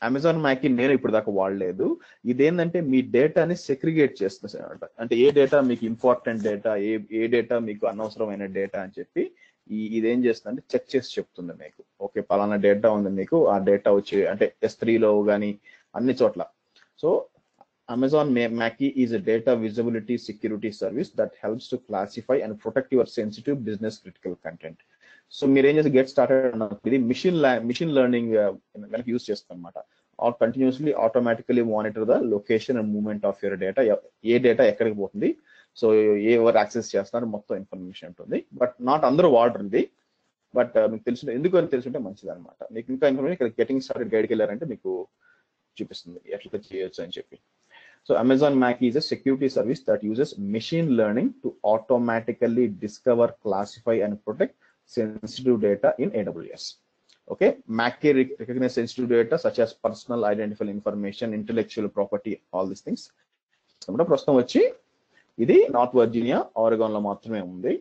అమెజాన్ మ్యాకీ నేను ఇప్పుడు దాకా వాడలేదు. ఇదేంటంటే మీ డేటాని సెగ్రిగేట్ చేస్తుంది అనమాట. అంటే ఏ డేటా మీకు ఇంపార్టెంట్ డేటా, ఏ డేటా మీకు అనవసరమైన డేటా అని చెప్పి ఇదేం చేస్తుందంటే చెక్ చేసి చెప్తుంది మీకు. ఓకే పలానా డేటా ఉంది మీకు, ఆ డేటా వచ్చి అంటే S3లో కానీ అన్ని చోట్ల. So Amazon Macie is a data visibility security service that helps to classify and protect your sensitive business critical content. So మీరు ఏం చేసి గెట్ స్టార్టెడ్, ఇది మిషన్ లెర్నింగ్ కనుక యూజ్ చేస్తాం అనమాట. Are continuously automatically monitor the location and movement of your data. ఏ data ఎక్కడికి పోతుంది, సో ఎవరు యాక్సెస్ చేస్తున్నారు, మొత్తం ఇన్ఫర్మేషన్ ఉంటుంది. బట్ నాట్ అందరూ వాడరు ఇది, బట్ మీకు తెలుసు ఎందుకు అని తెలుసుంటే మంచిది అనమాట. మీకు ఇంకా ఇన్ఫర్మేషన్ ఇక్కడ గెటింగ్ స్టార్టెడ్ గైడ్కి వెళ్ళారంటే మీకు చూపిస్తుంది ఎట్లా చేయొచ్చు అని చెప్పి. So Amazon Mac is a security service that uses machine learning to automatically discover, classify and protect sensitive data in AWS. Okay, Mac recognize sensitive data such as personal identifiable information, intellectual property, all these things. ప్రస్తుతం వచ్చి ఇది north Virginia, ఆరెగాన్ లో మాత్రమే ఉంది.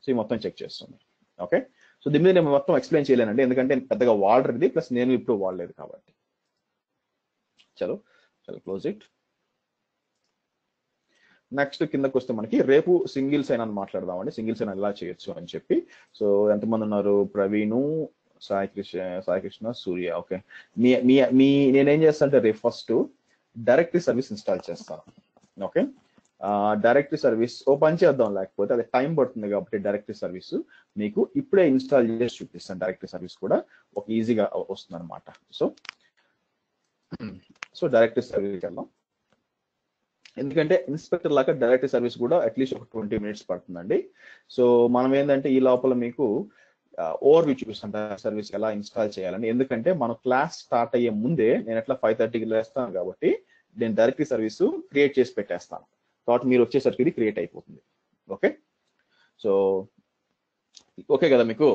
So ఈ మొత్తం check చేస్తుంది. Okay. So దీని మీద నేను మొత్తం ఎక్స్ప్లెయిన్ చేయలేనండి, ఎందుకంటే పెద్దగా వాడరు ఇది, ప్లస్ నేను ఇప్పుడు వాడలేదు కాబట్టి. చలో క్లోజ్ ఇట్. నెక్స్ట్ కిందకి వస్తే మనకి రేపు సింగిల్ సైన్ అని మాట్లాడదామండి. సింగిల్ సైన్ ఎలా చేయొచ్చు అని చెప్పి. సో ఎంతమంది ఉన్నారు, ప్రవీణు, సాయి కృష్ణ, సూర్య. ఓకే. నేనేం చేస్తాను అంటే రేపు ఫస్ట్ డైరెక్టరీ సర్వీస్ ఇన్స్టాల్ చేస్తాను. ఓకే. డైరెక్టరీ సర్వీస్ ఓపెన్ చేద్దాం, లేకపోతే అది టైం పడుతుంది కాబట్టి డైరెక్టరీ సర్వీస్ మీకు ఇప్పుడే ఇన్స్టాల్ చేసి చూపిస్తాను. డైరెక్టరీ సర్వీస్ కూడా ఒక ఈజీగా వస్తుంది అనమాట. సో డైరెక్టరీ సర్వీస్కి వెళ్దాం. ఎందుకంటే ఇన్స్పెక్టర్ లాగా డైరెక్టరీ సర్వీస్ కూడా అట్లీస్ట్ ఒక 20 minutes పడుతుందండి. సో మనం ఏంటంటే ఈ లోపల మీకు ఓవర్వ్యూ చూపిస్తాను డైరెక్టరీ సర్వీస్ ఎలా ఇన్స్టాల్ చేయాలని. ఎందుకంటే మన క్లాస్ స్టార్ట్ అయ్యే ముందే నేను ఎట్లా 5:30కి లేస్తాను కాబట్టి నేను డైరెక్టరీ సర్వీస్ క్రియేట్ చేసి పెట్టేస్తాను. కాబట్టి మీరు వచ్చేసరికి ఇది క్రియేట్ అయిపోతుంది. ఓకే. సో ఓకే కదా మీకు,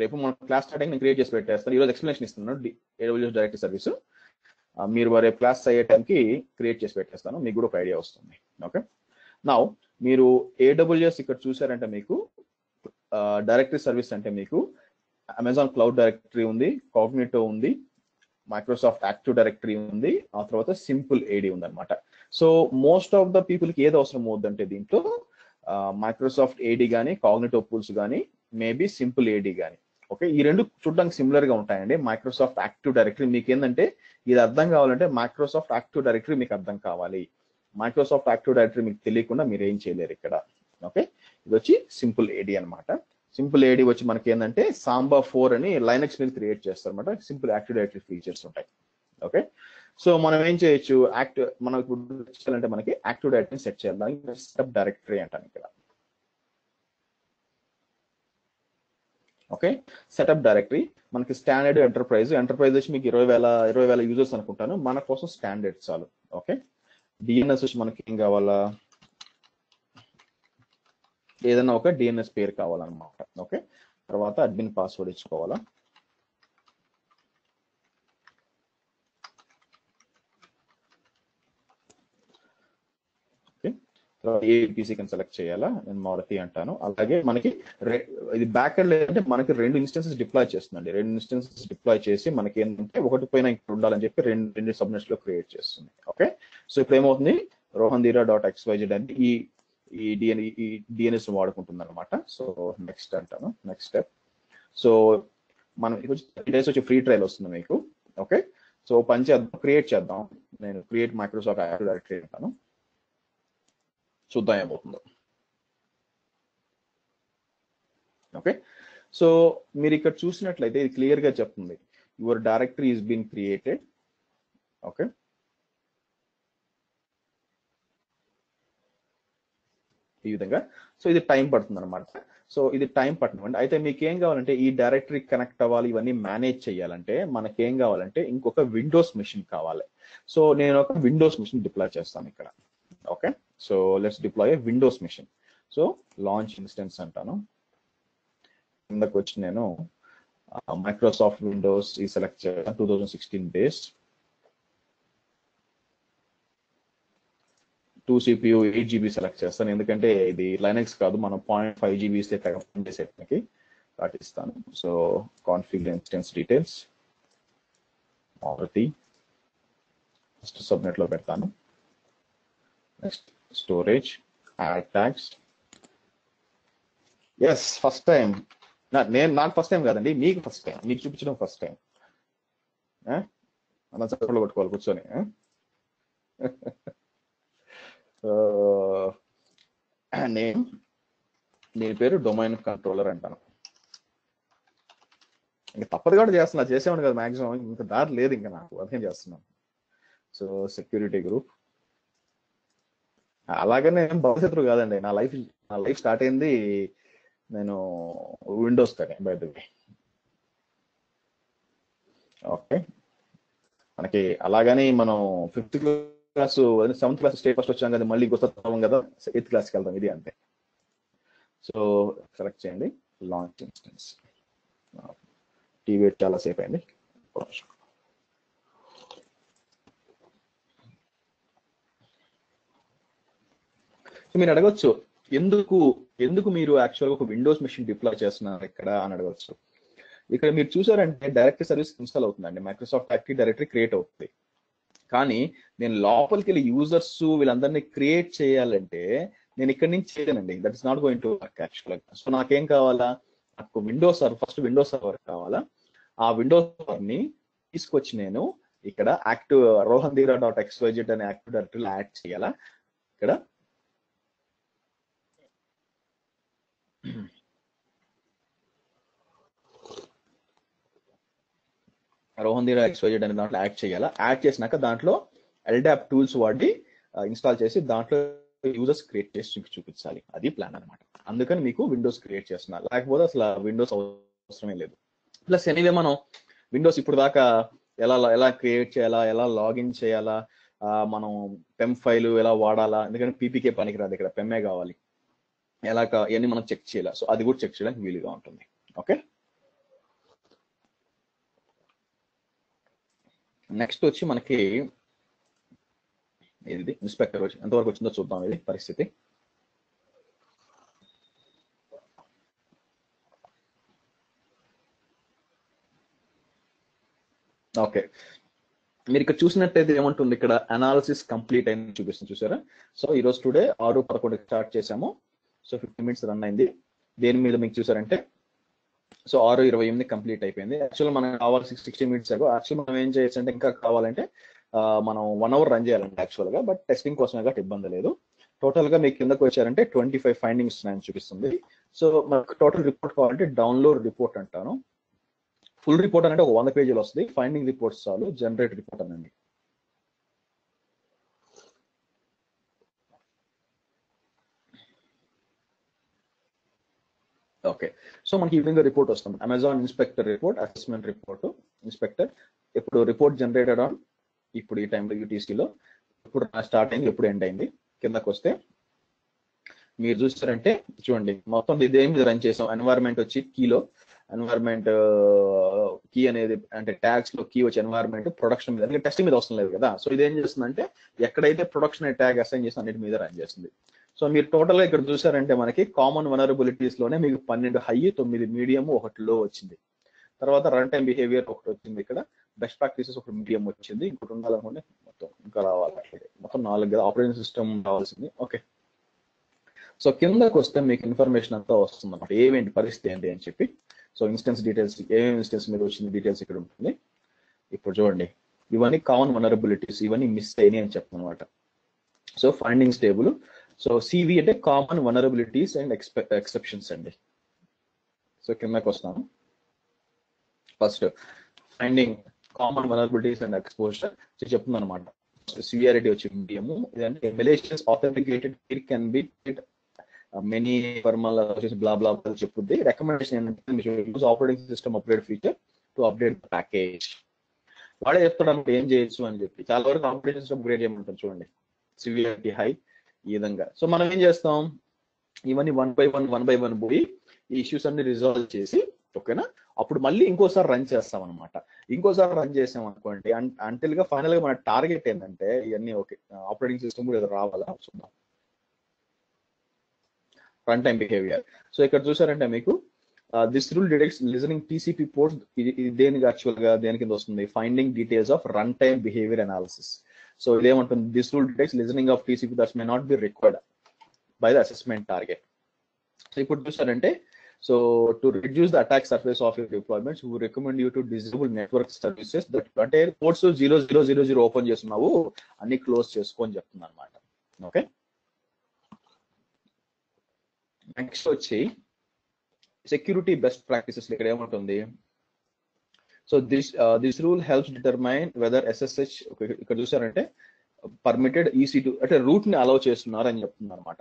రేపు మన క్లాస్ స్టార్టింగ్ నేను క్రియేట్ చేసి పెట్టేస్తాను. ఈరోజు ఎక్స్ప్లెనేషన్ ఇస్తున్నాను AWS డైరెక్టరీ సర్వీస్. మీరు రేపు క్లాస్ అయ్యే టైంకి క్రియేట్ చేసి పెట్టేస్తాను, మీకు కూడా ఒక ఐడియా వస్తుంది. ఓకే, నౌ మీరు AWS ఇక్కడ చూసారంటే మీకు డైరెక్టరీ సర్వీస్ అంటే మీకు అమెజాన్ క్లౌడ్ డైరెక్టరీ ఉంది, కాగ్నిటో ఉంది, మైక్రోసాఫ్ట్ యాక్టివ్ డైరెక్టరీ ఉంది, ఆ తర్వాత సింపుల్ AD ఉంది అనమాట. సో మోస్ట్ ఆఫ్ ద పీపుల్కి ఏది అవసరం అవుతుందంటే దీంట్లో మైక్రోసాఫ్ట్ AD కానీ, కాగ్నిటో పూల్స్ కానీ, మేబీ సింపుల్ AD కానీ. ఓకే, ఈ రెండు చూడడానికి సిమిలర్ గా ఉంటాయండి. మైక్రోసాఫ్ట్ యాక్టివ్ డైరెక్టరీ మీకు ఏంటంటే ఇది అర్థం కావాలంటే మైక్రోసాఫ్ట్ యాక్టివ్ డైరెక్టరీ మీకు అర్థం కావాలి. మైక్రోసాఫ్ట్ యాక్టివ్ డైరెక్టరీ మీకు తెలియకుండా మీరు ఏం చేయలేరు ఇక్కడ. ఓకే, ఇది వచ్చి సింపుల్ AD అనమాట. సింపుల్ AD వచ్చి మనకి ఏంటంటే సాంబా 4 అని లైనక్స్ మీద క్రియేట్ చేస్తారు అనమాట. సింపుల్ యాక్టివ్ డైరెక్టరీ ఫీచర్స్ ఉంటాయి. ఓకే, సో మనం ఏం చేయొచ్చు, మనం ఇప్పుడు చేయాలంటే మనకి యాక్టివ్ డైరెక్టరీ సెట్ చేయాలి. దానికి సెటప్ డైరెక్టరీ అంటాను ఇక్కడ. ఓకే, సెటప్ డైరెక్టరీ మనకి స్టాండర్డ్ ఎంటర్ప్రైజ్ వచ్చి మీకు 20,000 యూజర్స్ అనుకుంటాను. మన కోసం స్టాండర్డ్ చాలు. ఓకే, DNS వచ్చి మనకి ఏం కావాలా, ఏదైనా ఒక DNS పేరు కావాలన్నమాట. ఓకే, తర్వాత అడ్మిన్ పాస్వర్డ్ ఇచ్చుకోవాలా. APC కింద సెలెక్ట్ చేయాలా, నేను మారుతి అంటాను. అలాగే మనకి ఇది బ్యాక్ ఎండ్ లేదంటే మనకి 2 ఇన్స్టెన్సెస్ డిప్లాయ్ చేస్తుందండి. 2 ఇన్స్టెన్సెస్ డిప్లాయ్ చేసి మనకి ఏంటంటే ఒకటి పైన ఇక్కడ ఉండాలని చెప్పి రెండు సబ్నెట్స్ లో క్రియేట్ చేస్తుంది. ఓకే, సో ఇప్పుడు ఏమవుతుంది, rohandira.xyz అని ఈ DNS వాడుకుంటుంది అనమాట. సో నెక్స్ట్ అంటాను, నెక్స్ట్ స్టెప్. సో మనం 30 days వచ్చి ఫ్రీ ట్రయల్ వస్తుంది మీకు. ఓకే, సో పని చేద్దాం, క్రియేట్ చేద్దాం. నేను క్రియేట్ మైక్రోసాఫ్ట్ యాక్టివ్ డైరెక్టరీ అంటాను, చూద్దాం ఏమవుతుందో. ఓకే, సో మీరు ఇక్కడ చూసినట్లయితే ఇది క్లియర్ గా చెప్తుంది, your directory is been created. Okay, ఈ విధంగా. సో ఇది టైం పడుతుంది అనమాట. సో ఇది టైం పడుతుంది. అయితే మీకు ఏం కావాలంటే ఈ డైరెక్టరీ కనెక్ట్ అవ్వాలి, ఇవన్నీ మేనేజ్ చేయాలంటే మనకేం కావాలంటే ఇంకొక విండోస్ మెషిన్ కావాలి. సో నేను ఒక విండోస్ మెషిన్ డిప్లాయ్ చేస్తాను ఇక్కడ. Okay, so let's deploy A Windows machine. So launch instance అంటాను. కిందకు వచ్చి నేను మైక్రోసాఫ్ట్ విండోస్ ఈ సెలెక్ట్ చేస్తాను, 2016 బేస్, 2 CPU 8 GB సెలెక్ట్ చేస్తాను. ఎందుకంటే ఇది లైనక్స్ కాదు, మనం 0.5 GB ఇస్తే పనిచేసేకి పాటిస్తాను. సో కాన్ఫిగర్ ఇన్స్టెన్స్ డీటెయిల్స్ మారుతి ఫస్ట్ సబ్నెట్ లో పెడతాను. Next storage, add tags. Yes, first time నాకు ఫస్ట్ టైం కాదండి, మీకు ఫస్ట్ టైం, మీకు చూపించడం ఫస్ట్ టైం. అలా చప్పట్లో కొట్టుకోవాలి కూర్చొని. నేను పేరు డొమైన్ కంట్రోలర్ అంటాను. ఇంకా తప్పదు కూడా చేస్తున్నా, చేసేవాడు కదా మాక్సిమం, ఇంకా దారి లేదు ఇంకా నాకు, అదేం చేస్తున్నాను. So security group. అలాగనే భవిష్యత్తు కాదండి, నా లైఫ్ స్టార్ట్ అయింది నేను విండోస్ తోనే బై ద వే. ఓకే, మనకి అలాగని మనం 5th class 7th class state first వచ్చాం కదా, మళ్ళీ గుర్తొస్తాం కదా 8th క్లాస్కి వెళ్తాం, ఇది అంతే. సో సెలెక్ట్ చేయండి లాంచ్ ఇన్స్టెన్స్. టీవీ చాలా సేఫ్ అయింది. మీరు అడగచ్చు, ఎందుకు మీరు యాక్చువల్గా ఒక విండోస్ మెషిన్ డిప్లాయ్ చేస్తున్నారు ఇక్కడ అని అడగచ్చు. ఇక్కడ మీరు చూసారంటే డైరెక్టరీ సర్వీస్ ఇన్స్టాల్ అవుతుందండి, మైక్రోసాఫ్ట్ యాక్టివ్ డైరెక్టరీ క్రియేట్ అవుతుంది. కానీ నేను లోపలికి వెళ్ళి యూజర్స్ వీళ్ళందరినీ క్రియేట్ చేయాలంటే నేను ఇక్కడి నుంచి చేయలేనండి. That is not going to work యాక్చువల్గా. సో నాకేం కావాలా, నాకు Windows server, first Windows server కావాలా. ఆ విండోస్ సర్వర్ని తీసుకొచ్చి నేను ఇక్కడ యాక్టివ్ rohandira.xyz అనే యాక్టివ్ డైరెక్టరీలో యాడ్ చేయాలా. ఇక్కడ rohandira.xyz అనే దాంట్లో యాడ్ చేయాలా. యాడ్ చేసినాక దాంట్లో LDAP టూల్స్ వాడి ఇన్స్టాల్ చేసి దాంట్లో యూజర్స్ క్రియేట్ చేసి చూపించాలి. అది ప్లాన్ అనమాట. అందుకని మీకు విండోస్ క్రియేట్ చేస్తున్నా, లేకపోతే అసలు విండోస్ అవసరమే లేదు. ప్లస్ ఎనీవే మనం విండోస్ ఇప్పుడు దాకా ఎలా క్రియేట్ చేయాలా, ఎలా లాగిన్ చేయాలా, మనం పెమ్ ఫైల్ ఎలా వాడాలా, ఎందుకంటే పీపీకే పనికిరాదు, ఇక్కడ పెమ్మే కావాలి, ఇవన్నీ మనం చెక్ చేయాలి. సో అది కూడా చెక్ చేయడానికి వీలుగా ఉంటుంది. ఓకే, నెక్స్ట్ వచ్చి మనకి ఇది ఇన్స్పెక్టర్ వచ్చి ఎంతవరకు వచ్చిందో చూద్దాం. ఇది పరిస్థితి. ఓకే, మీరు ఇక్కడ చూసినట్టయితే ఏమంటుంది, ఇక్కడ అనాలిసిస్ కంప్లీట్ అయింది చూపిస్తుంది, చూసారా? సో ఈ రోజు టుడే 6:11 స్టార్ట్ చేసాము. సో 50 minutes రన్ అయింది. దేని మీద మీకు చూసారంటే సో 6:28 కంప్లీట్ అయిపోయింది. యాక్చువల్ మనకు కావాలి 60 minutes అగో. యాక్చువల్ మనం ఏం చేయొచ్చు అంటే ఇంకా కావాలంటే మనం 1 hour రన్ చేయాలండి యాక్చువల్ గా, బట్ టెస్టింగ్ కోసమే కాబట్టి ఇబ్బంది లేదు. టోటల్ గా మీకు కిందకు వచ్చారంటే 25 ఫైండింగ్స్ ఉన్నాయని చూపిస్తుంది. సో మనకు టోటల్ రిపోర్ట్ కావాలంటే డౌన్లోడ్ రిపోర్ట్ అంటాను. ఫుల్ రిపోర్ట్ అంటే ఒక 100 పేజీలు వస్తుంది. ఫైండింగ్ రిపోర్ట్స్ చాలు, జనరేట్ రిపోర్ట్ అనండి. ఓకే, సో మనకి ఈ విధంగా రిపోర్ట్ వస్తుంది. Amazon inspector report, assessment report, inspector. ఇప్పుడు రిపోర్ట్ జనరేటెడ్ ఆన్, ఇప్పుడు ఈ టైంలో యూటీసీలో ఇప్పుడు స్టార్ట్ అయింది, ఎప్పుడు ఎండ్ అయింది. కిందకు వస్తే మీరు చూస్తారంటే చూడండి, మొత్తం ఇదేం రన్ చేసాం. ఎన్వైర్న్మెంట్ వచ్చి కీలో, ఎన్వైర్న్మెంట్ కీ అనేది అంటే ట్యాగ్స్ లో కీ వచ్చి ఎన్వైర్న్మెంట్ ప్రొడక్షన్ మీద, ఎందుకంటే టెస్టింగ్ మీద వస్తుంది లేదు కదా. సో ఇదేం చేస్తుందంటే ఎక్కడైతే ప్రొడక్షన్ ట్యాగ్ అసైన్ చేసి అన్నిటి మీద రన్ చేస్తుంది. సో మీరు టోటల్ గా ఇక్కడ చూసారంటే మనకి కామన్ వనరబిలిటీస్ లోనే మీకు 12 హై, 9 మీడియం, 1 లో వచ్చింది. తర్వాత రన్ టైం బిహేవియర్ ఒకటి వచ్చింది. ఇక్కడ బెస్ట్ ప్రాక్టీసెస్ ఒక మీడియం వచ్చింది. ఇంకోటి ఉండాలనుకుంటే మొత్తం ఇంకా రావాలి, మొత్తం 4 కదా. ఆపరేటింగ్ సిస్టమ్ రావాల్సింది. ఓకే, సో కిందకు వస్తే మీకు ఇన్ఫర్మేషన్ అంతా వస్తుంది అన్నమాట, ఏమేంటి పరిస్థితి ఏంటి అని చెప్పి. సో ఇన్స్టెన్స్ డీటెయిల్స్, ఏమేమి ఇన్స్టెన్స్ మీద వచ్చింది డీటెయిల్స్ ఇక్కడ ఉంటుంది. ఇప్పుడు చూడండి, ఇవన్నీ కామన్ వనరబిలిటీస్, ఇవన్నీ మిస్ అయినాయి అని చెప్తాను అనమాట. So findings table. So CV అంటే కామన్ వనరబిలిటీస్ అండ్ ఎక్సెప్షన్స్ అండి. సో కిందకు వస్తాను. First finding common vulnerabilities and exposure చెప్తుంది అనమాట. సివియారిటీ వచ్చి మీడియం, ఇదంటే malicious authenticated can be many formal blah blah చెప్పుద్ది. రికమెండేషన్ ఏంటంటే use operating system update feature to update package. వాడే చెప్తాడు అనమాట ఏం చేయొచ్చు అని చెప్పి. చాలా వరకు ఆపరేటింగ్ సిస్టమ్ అప్గ్రేడ్ చేయమంటారు చూడండి, సివియారిటీ హై ఈ విధంగా. సో మనం ఏం చేస్తాం, ఇవన్నీ 1 by 1 పోయి ఈ ఇష్యూస్ అన్ని రిజాల్వ్ చేసి, ఓకేనా, అప్పుడు మళ్ళీ ఇంకోసారి రన్ చేస్తాం అనమాట. ఇంకోసారి రన్ చేసాం అనుకోండి, అంటిల్ గా ఫైనల్ గా మన టార్గెట్ ఏంటంటే ఇవన్నీ ఓకే, ఆపరేటింగ్ సిస్టమ్ కూడా ఏదో రావాలా చూద్దాం. Run time behaviour. సో ఇక్కడ చూసారంటే మీకు this rule detects listening TCP ports. ఇది దేనికి యాక్చువల్ గా దేని కింద వస్తుంది, finding details of run time behaviour analysis. So ఇదేమంటుంది, this rule detects listening of TCP that's may not be required by the assessment target. So ఇప్పుడు చూసారంటే, so to reduce the attack surface of your deployments we recommend you to disable network services that, అంటే ports 0000 open చేస్తున్నావు అన్ని close చేసుకో అని చెప్తుంది అనమాట. Okay, next వచ్చి సెక్యూరిటీ బెస్ట్ ప్రాక్టీసెస్. ఇక్కడ ఏమంటుంది, so this rule helps determine weather SSH, ఇక్కడ చూసారంటే పర్మిటెడ్ EC2 అంటే రూట్ ని అలౌ చేస్తున్నారు అని చెప్తున్నారు అనమాట.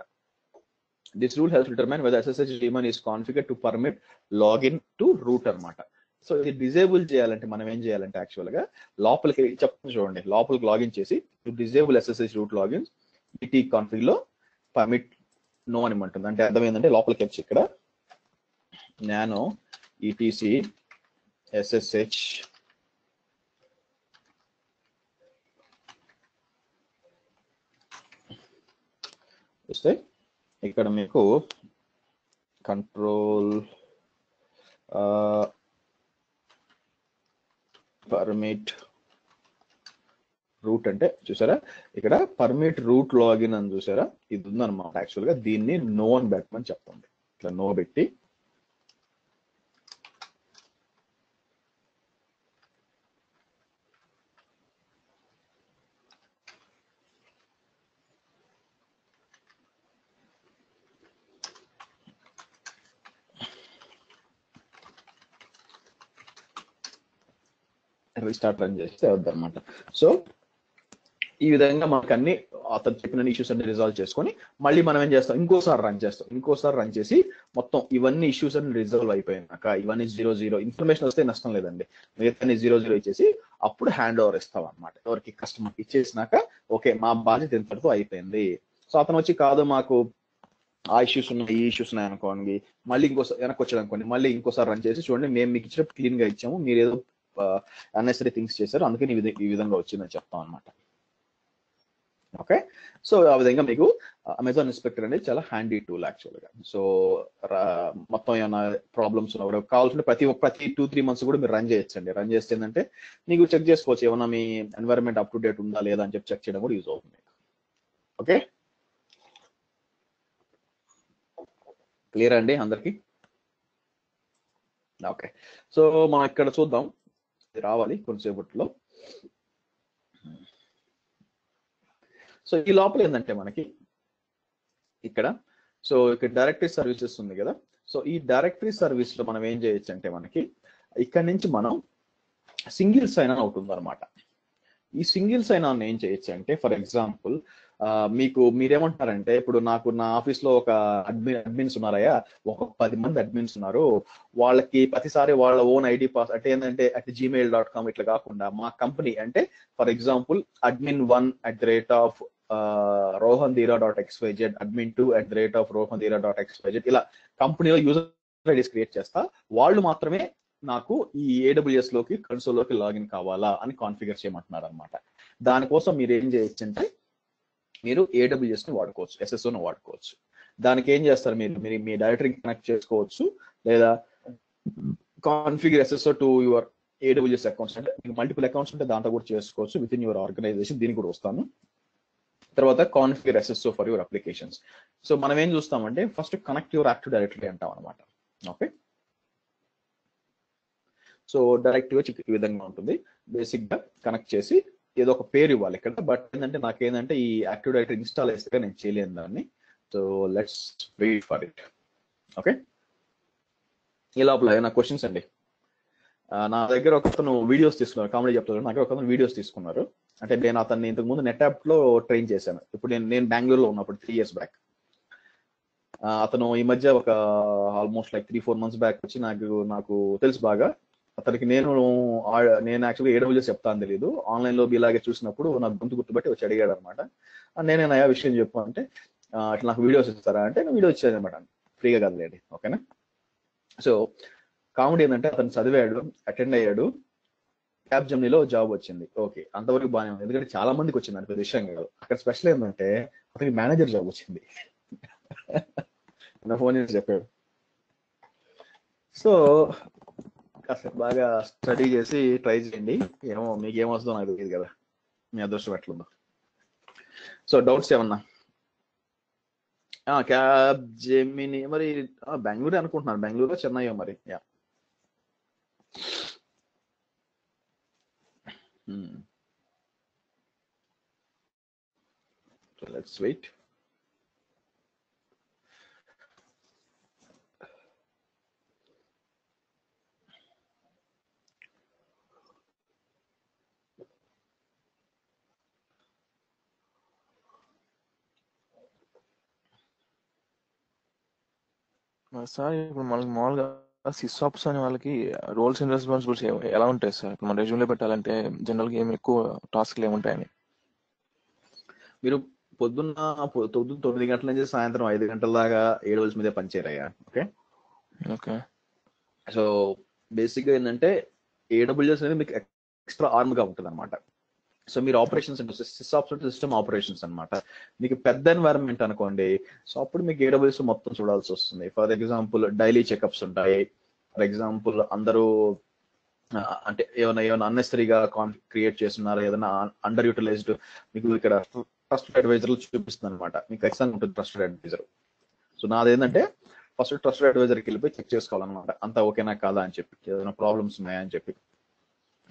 This rule helps determine weather SSH demon is configured to permit login to root అనమాట. సో ఇది డిజేబుల్ చేయాలంటే మనం ఏం చేయాలంటే యాక్చువల్ గా లోపలికి చెప్తాను చూడండి, లోపలికి లాగిన్ చేసి to disable SSH root login ET config లో పర్మిట్ నో అని అంటుంది. అంటే అర్థం ఏంటంటే లోపలికి వచ్చి ఇక్కడ నానో ETC SSH వస్తే ఇక్కడ మీకు కంట్రోల్ పర్మిట్ రూట్ అంటే చూసారా, ఇక్కడ పర్మిట్ రూట్ లాగిన్ అని చూసారా, ఇది ఉందన్నమాట. యాక్చువల్ గా దీన్ని నో అని పెట్టమని చెప్తుంది. ఇట్లా నో పెట్టి రీస్టార్ట్ రన్ చేస్తే అవుద్దన్నమాట. సో ఈ విధంగా మనకు అన్ని అతను చెప్పిన ఇష్యూస్ అన్ని రిజాల్వ్ చేసుకొని మళ్ళీ మనం ఏం చేస్తాం, ఇంకోసారి రన్ చేసి మొత్తం ఇవన్నీ ఇష్యూస్ అన్ని రిజాల్వ్ అయిపోయినాక ఇవన్నీ 00 ఇన్ఫర్మేషన్ వస్తే నష్టం లేదండి, మిగతా 00 ఇచ్చేసి అప్పుడు హ్యాండ్ ఓవర్ ఇస్తాం అనమాట. ఎవరికి, కస్టమర్కి ఇచ్చేసినాక ఓకే మా బాధ్యత ఇంతటితో అయిపోయింది. సో అతను వచ్చి కాదు మాకు ఆ ఇష్యూస్ ఉన్నాయి ఈ ఇష్యూస్ ఉన్నాయి అనుకోండి, మళ్ళీ ఇంకోసారి వెనక్కి వచ్చాడు అనుకోండి, మళ్ళీ ఇంకోసారి రన్ చేసి చూడండి మేము మీకు ఇచ్చినప్పుడు క్లీన్ గా ఇచ్చాము, మీరు ఏదో అన్నెసరీ థింగ్స్ చేశారు, అందుకని ఈ విధంగా వచ్చిందని చెప్తాం అనమాట. ఓకే, సో ఆ విధంగా మీకు అమెజాన్ ఇన్స్పెక్టర్ అనేది చాలా హ్యాండీ టూల్ యాక్చువల్గా. సో మొత్తం ఏమైనా ప్రాబ్లమ్స్ ఉన్నప్పుడు కావాల్సిన ప్రతి 2-3 months కూడా మీరు రన్ చేయొచ్చండి. రన్ చేస్తే ఏంటంటే మీకు చెక్ చేసుకోవచ్చు ఏమన్నా మీ ఎన్వైరన్మెంట్ అప్ టు డేట్ ఉందా లేదా అని చెప్పి చెక్ చేయడం కూడా యూజ్ అవుతుంది. ఓకే, క్లియర్ అండి అందరికి? ఓకే, సో మనం ఇక్కడ చూద్దాం, రావాలి కొంతసేపట్లో. సో ఈ లోపల ఏంటంటే మనకి ఇక్కడ డైరెక్టరీ సర్వీసెస్ ఉంది కదా. సో ఈ డైరెక్టరీ సర్వీస్ లో మనం ఏం చేయొచ్చు అంటే మనకి ఇక్కడ నుంచి మనం సింగిల్ సైన్ ఆన్ అవుతుంది అనమాట. ఈ సింగిల్ సైన్ ఆన్ ఏం చేయొచ్చు అంటే ఫర్ ఎగ్జాంపుల్ మీరేమంటారంటే ఇప్పుడు నాకు నా ఆఫీస్ లో ఒక అడ్మిన్స్ ఉన్నారయ్యా, ఒక 10 మంది అడ్మిన్స్ ఉన్నారు, వాళ్ళకి ప్రతిసారి వాళ్ళ ఓన్ ఐడి పాస్ అంటే ఏంటంటే gmail.com ఇట్లా కాకుండా మా కంపెనీ అంటే for example admin1 rohandira.xyz, admin2 rohandira.xyz ఇలా కంపెనీలో యూజర్ ఐడీస్ క్రియేట్ చేస్తా. వాళ్ళు మాత్రమే నాకు ఈ AWS లోకి కన్సోల్ లోకి లాగిన్ కావాలా అని కాన్ఫిగర్ చేయమంటున్నారు అనమాట. దానికోసం మీరు ఏం చేయొచ్చు అంటే మీరు AWS ని వాడుకోవచ్చు, SSO ని వాడుకోవచ్చు. దానికి ఏం చేస్తారు, మీరు మీ డైరెక్టరీ కనెక్ట్ చేసుకోవచ్చు, లేదా configure SSO to your AWS accounts, అంటే మీకు మల్టిపుల్ అకౌంట్స్ ఉంటే దాంట్లో కూడా చేసుకోవచ్చు విత్ ఇన్ యువర్ ఆర్గనైజేషన్. దీనికి కూడా వస్తాను. తర్వాత configure SSO for your applications. So మనం ఏం చూస్తామంటే first connect your active directory అంటాం అనమాట. ఓకే, సో డైరెక్ట్ గా ఈ విధంగా ఉంటుంది. బేసిక్ గా కనెక్ట్ చేసి ఏదో ఒక పేరు ఇవ్వాలి ఇక్కడ. బట్ ఏంటంటే నాకేంటంటే ఈ యాక్టివ్ డైరెక్టరీ ఇన్స్టాల్ చేస్తే నేను చేయలేను దాన్ని. So let's wait for it. Okay, ఈ లోపల ఏమైనా క్వశ్చన్స్ అండి? నా దగ్గర ఒకతను వీడియోస్ తీసుకున్నారు, కామెడీ చెప్తారు. నా దగ్గర ఒకతను వీడియోస్ తీసుకున్నారు. అంటే నేను అతన్ని ఇంతకు ముందు నెట్ యాప్ లో ట్రైన్ చేశాను. ఇప్పుడు నేను బెంగళూరులో ఉన్నప్పుడు 3 years బ్యాక్. అతను ఈ మధ్య ఒక ఆల్మోస్ట్ లైక్ 3-4 months బ్యాక్ వచ్చి నాకు తెలుసు బాగా. అతనికి నేను యాక్చువల్గా AWS చెప్తాను తెలియదు, ఆన్లైన్ లో ఇలాగే చూసినప్పుడు నాకు గొంతు గుర్తుబట్టి వచ్చి అడిగాడు అనమాట. నేనేనా విషయం చెప్పు అంటే అట్లా నాకు వీడియోస్ ఇస్తారా అంటే నేను వీడియో ఇచ్చాను అనమాట, ఫ్రీగా కదలేండి. ఓకేనా, సో కామెడీ ఏంటంటే అతను చదివాడు, అటెండ్ అయ్యాడు, క్యాప్జెమినీలో జాబ్ వచ్చింది. ఓకే, అంతవరకు బాగానే ఉంది, ఎందుకంటే చాలా మందికి వచ్చింది, అంత విషయం కాదు. అక్కడ స్పెషల్ ఏంటంటే అతనికి మేనేజర్ జాబ్ వచ్చింది. నా ఫోన్ చేసి చెప్పాడు. సో కాసేపు బాగా స్టడీ చేసి ట్రై చేయండి, ఏమో మీకు ఏమొస్తుందో నాకు తెలియదు కదా, మీ అదృష్టం ఎట్లుందో. సో డౌట్స్ ఏమన్నా? క్యాప్జెమినీ మరి బెంగళూరు అనుకుంటున్నాను, బెంగళూరు చెన్నై మరి. Yeah, so let's wait. Sir ఇప్పుడు మనకి మామూలుగా సిస్ఆప్స్ అనే వాళ్ళకి రోల్స్ అండ్ రెస్పాన్సిబిలిటీస్ ఎలా ఉంటాయి సార్? ఇప్పుడు మన రెజ్యూమ్లో పెట్టాలంటే జనరల్గా ఏమి ఎక్కువ టాస్క్లు ఏముంటాయని? మీరు పొద్దున్న 9 గంటల నుంచి సాయంత్రం 5 గంటల దాకా AWS మీదే పనిచేయరయ్యా. ఓకే ఓకే, సో బేసిక్గా ఏంటంటే AWS అనేది మీకు ఎక్స్ట్రా ఆర్మ్ గా ఉంటుంది అనమాట. సో మీరు ఆపరేషన్స్ అంటే సిస్టమ్ ఆపరేషన్స్ అనమాట. మీకు పెద్ద ఎన్వైరన్మెంట్ అనుకోండి, సో అప్పుడు మీకు AWS మొత్తం చూడాల్సి వస్తుంది. ఫర్ ఎగ్జాంపుల్ డైలీ చెకప్స్ ఉంటాయి. ఫర్ ఎగ్జాంపుల్ అందరూ అంటే ఏమైనా అన్నెసరీగా క్రియేట్ చేస్తున్నారు, ఏదైనా అండర్ యూటిలైజ్డ్, మీకు ఇక్కడ ట్రస్టెడ్ అడ్వైజర్లు చూపిస్తుంది అనమాట. మీకు ఖచ్చితంగా ఉంటుంది ట్రస్టెడ్ అడ్వైజర్. సో నాదేంటంటే ఫస్ట్ ట్రస్టెడ్ అడ్వైజర్కి వెళ్ళిపోయి చెక్ చేసుకోవాలన్నమాట, అంతా ఓకేనా కాదా అని చెప్పి, ఏదైనా ప్రాబ్లమ్స్ ఉన్నాయా అని చెప్పి.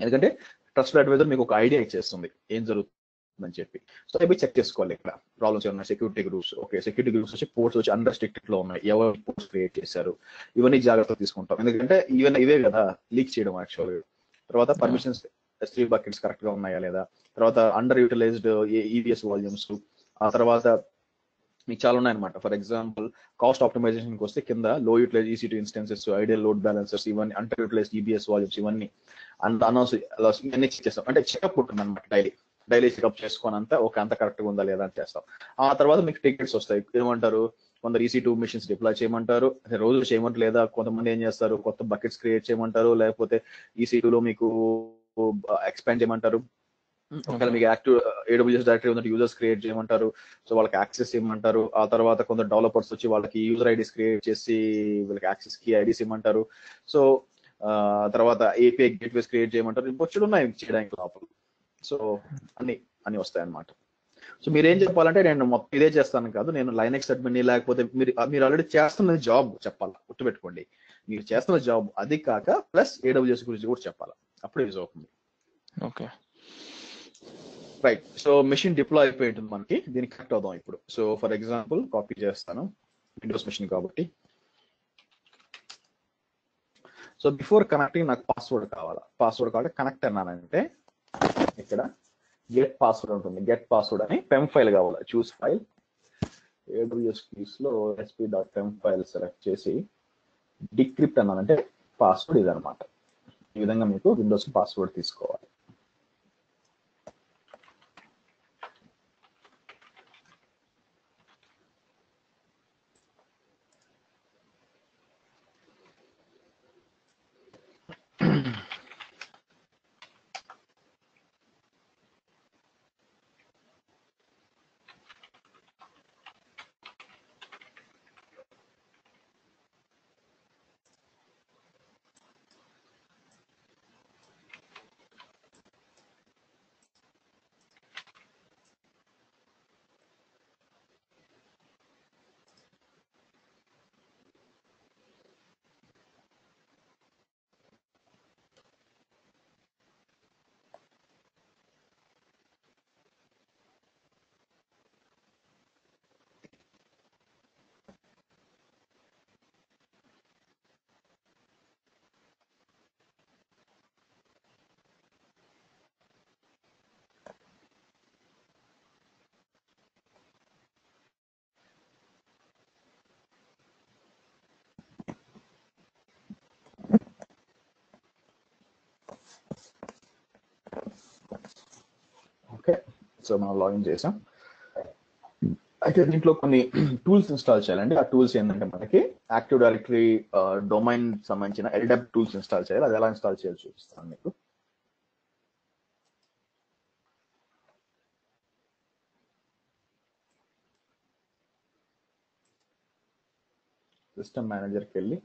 ఎందుకంటే ట్రస్టెడ్ అడ్వైజర్ మీకు ఒక ఐడియా ఇచ్చేస్తుంది ఏం జరుగుతుందని చెప్పి. సో అవి చెక్ చేసుకోవాలి ఇక్కడ ప్రాబ్లమ్స్ ఏమన్నా. Security groups, okay security groups వచ్చి పోర్ట్స్ వచ్చి అన్రెస్ట్రిక్టెడ్ లో ఉన్నాయి, ఎవరు పోర్ట్స్ క్రియేట్ చేశారు, ఇవన్నీ జాగ్రత్తలు తీసుకుంటాం. ఎందుకంటే ఇవే కదా లీక్ చేయడం యాక్చువల్గా. తర్వాత పర్మిషన్స్ S3 బకెట్స్ కరెక్ట్ గా ఉన్నాయా లేదా, తర్వాత అండర్ యూటిలైజ్డ్ EBS వాల్యూమ్స్, ఆ తర్వాత మీకు చాలా ఉన్నాయన్నమాట. ఫర్ ఎగ్జాంపుల్ కాస్ట్ ఆప్టిమైజేషన్కి వస్తే కింద లో utilize EC2 instances, ideal load balancers, ఇవన్నీ అండర్ యూటిలైజ్ EBS వాల్యూమ్స్, ఇవన్నీ అనౌన్స్ ఇవన్నీ చెక్ చేస్తాం. అంటే చెకప్ ఉంటుంది అనమాట, డైలీ చెకప్ చేసుకోని అంతా ఓకే అంత కరెక్ట్గా ఉందా లేదా అని చేస్తాం. ఆ తర్వాత మీకు టికెట్స్ వస్తాయి, ఏమంటారు కొందరు EC2 మిషన్స్ డిప్లాయ్ చేయమంటారు, రోజు చేయమంటారు, లేదా కొంతమంది ఏం చేస్తారు కొత్త బకెట్స్ క్రియేట్ చేయమంటారు, లేకపోతే EC2 లో మీకు ఎక్స్పాండ్ చేయమంటారు. ఒకవేళ మీకు యాక్టివ్ AWS డైరెక్టరీ ఉన్నట్టు యూజర్స్ క్రియేట్ చేయమంటారు, సో వాళ్ళకి యాక్సెస్ ఇవ్వమంటారు. ఆ తర్వాత కొందరు డెవలపర్స్ వచ్చి వాళ్ళకి యూజర్ ఐడీస్ క్రియేట్ చేసి వీళ్ళకి యాక్సెస్ కి ఐడీస్ ఇవ్వమంటారు. సో తర్వాత API గేట్వేస్ క్రియేట్ చేయమంటారు. ఇంకొచ్చుడు ఉన్నాయి చేయడానికి లోపల. సో అన్ని వస్తాయన్నమాట. సో మీరు ఏం చెప్పాలంటే నేను మొత్తం ఇదే చేస్తాను కాదు, నేను లైనక్స్ అడ్మిన్, లేకపోతే మీరు ఆల్రెడీ చేస్తున్న జాబ్ చెప్పాలా, గుర్తుపెట్టుకోండి. మీరు చేస్తున్న జాబ్ అది కాక ప్లస్ AWS గురించి కూడా చెప్పాలా, అప్పుడు యూజ్ అవుతుంది. Okay right. So machine deploy అయిపోయి ఉంటుంది మనకి. దీనికి కనెక్ట్ అవుదాం ఇప్పుడు. సో ఫర్ ఎగ్జాంపుల్ కాపీ చేస్తాను, విండోస్ మెషిన్ కాబట్టి. సో బిఫోర్ కనెక్టింగ్ నాకు పాస్వర్డ్ కావాలా. పాస్వర్డ్ కాబట్టి కనెక్ట్ అన్నానంటే ఇక్కడ గెట్ పాస్వర్డ్ ఉంటుంది. గెట్ పాస్వర్డ్ అని పెమ్ ఫైల్ కావాలి. చూస్ ఫైల్, AWS keys లో sp.pem ఫైల్ సెలెక్ట్ చేసి డిక్రిప్ట్ అన్నానంటే పాస్వర్డ్ ఇదనమాట. ఈ విధంగా మీకు విండోస్ పాస్వర్డ్ తీసుకోవాలి. ఓకే, సో మనం లాగిన్ చేసాం. అయితే దీంట్లో కొన్ని టూల్స్ ఇన్స్టాల్ చేయాలండి. ఆ టూల్స్ ఏంటంటే మనకి యాక్టివ్ డైరెక్టరీ డొమైన్ సంబంధించిన LDAP టూల్స్ ఇన్స్టాల్ చేయాలి. అది ఎలా ఇన్స్టాల్ చేయాలో చూపిస్తాను మీకు. సిస్టమ్ మేనేజర్కి వెళ్ళి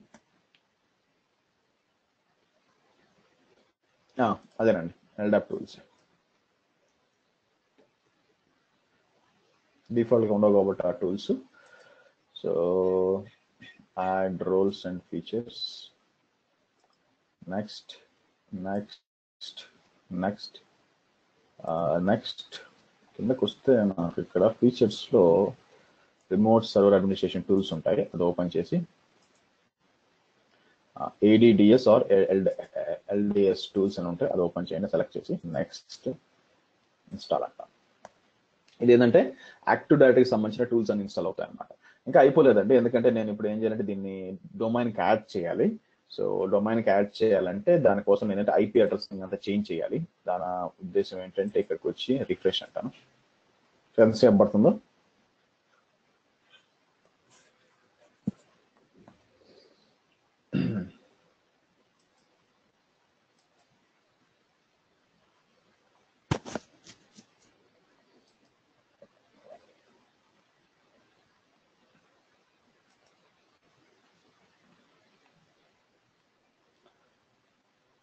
అదేనండి LDAP టూల్స్. డిఫాల్ట్గా ఉండవు కాబట్టి ఆ tools. So add roles and features, next next next next కిందకు వస్తే నాకు ఇక్కడ ఫీచర్స్లో రిమోట్ సర్వర్ అడ్మినిస్ట్రేషన్ టూల్స్ ఉంటాయి. అది ఓపెన్ చేసి ADDS ఆర్ LDS టూల్స్ అని ఉంటాయి. అది ఓపెన్ చేయండి, సెలెక్ట్ చేసి నెక్స్ట్ ఇన్స్టాల్ అంట. ఇది ఏంటంటే యాక్టివ్ డైరెక్టరీకి సంబంధించిన టూల్స్ అని ఇన్స్టాల్ అవుతాయి అనమాట. ఇంకా అయిపోలేదండి, ఎందుకంటే నేను ఇప్పుడు ఏం చేయాలంటే దీన్ని డొమైన్కి యాడ్ చేయాలి. సో డొమైన్కి యాడ్ చేయాలంటే దానికోసం నేనంటే IP అడ్రస్ అంతా చేంజ్ చేయాలి. దాని ఉద్దేశం ఏంటంటే ఇక్కడికి వచ్చి రిఫ్రెష్ అంటాను. ఎంతసేపు పడుతుందో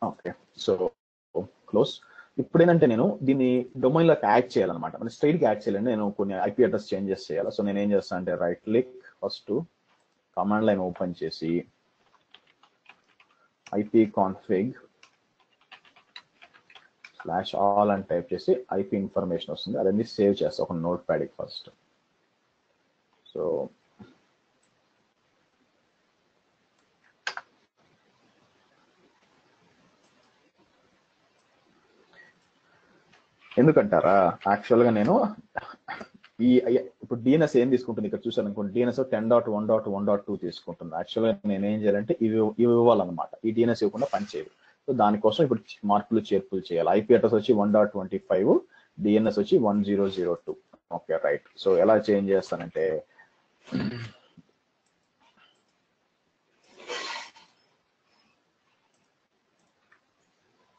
ఓకే. So close. ఇప్పుడు ఏంటంటే నేను దీన్ని డొమైన్లోకి యాడ్ చేయాలన్నమాట. మన స్ట్రైట్గా యాడ్ చేయాలంటే నేను కొన్ని IP అడ్రస్ చేంజెస్ చేయాలి. సో నేను ఏం చేస్తాను అంటే right click, first command line open చేసి ipconfig/all అని టైప్ చేసి IP ఇన్ఫర్మేషన్ వస్తుంది. అదన్నీ సేవ్ చేస్తాను ఒక నోట్ ప్యాడ్కి ఫస్ట్. సో ఎందుకంటారా, యాక్చువల్గా నేను ఇప్పుడు DNS ఏం తీసుకుంటుంది ఇక్కడ చూసాను అనుకోండి. DNS 10.1.1.2 తీసుకుంటుంది. యాక్చువల్గా నేను ఏం చేయాలంటే ఇవి ఇవ్వాలన్నమాట. ఈ DNS ఇవ్వకుండా పనిచేయదు. సో దానికోసం ఇప్పుడు మార్పులు చేర్పులు చేయాలి. IP అడ్రస్ వచ్చి 1.25, DNS వచ్చి 1002. Okay right. సో ఎలా చేంజ్ చేస్తానంటే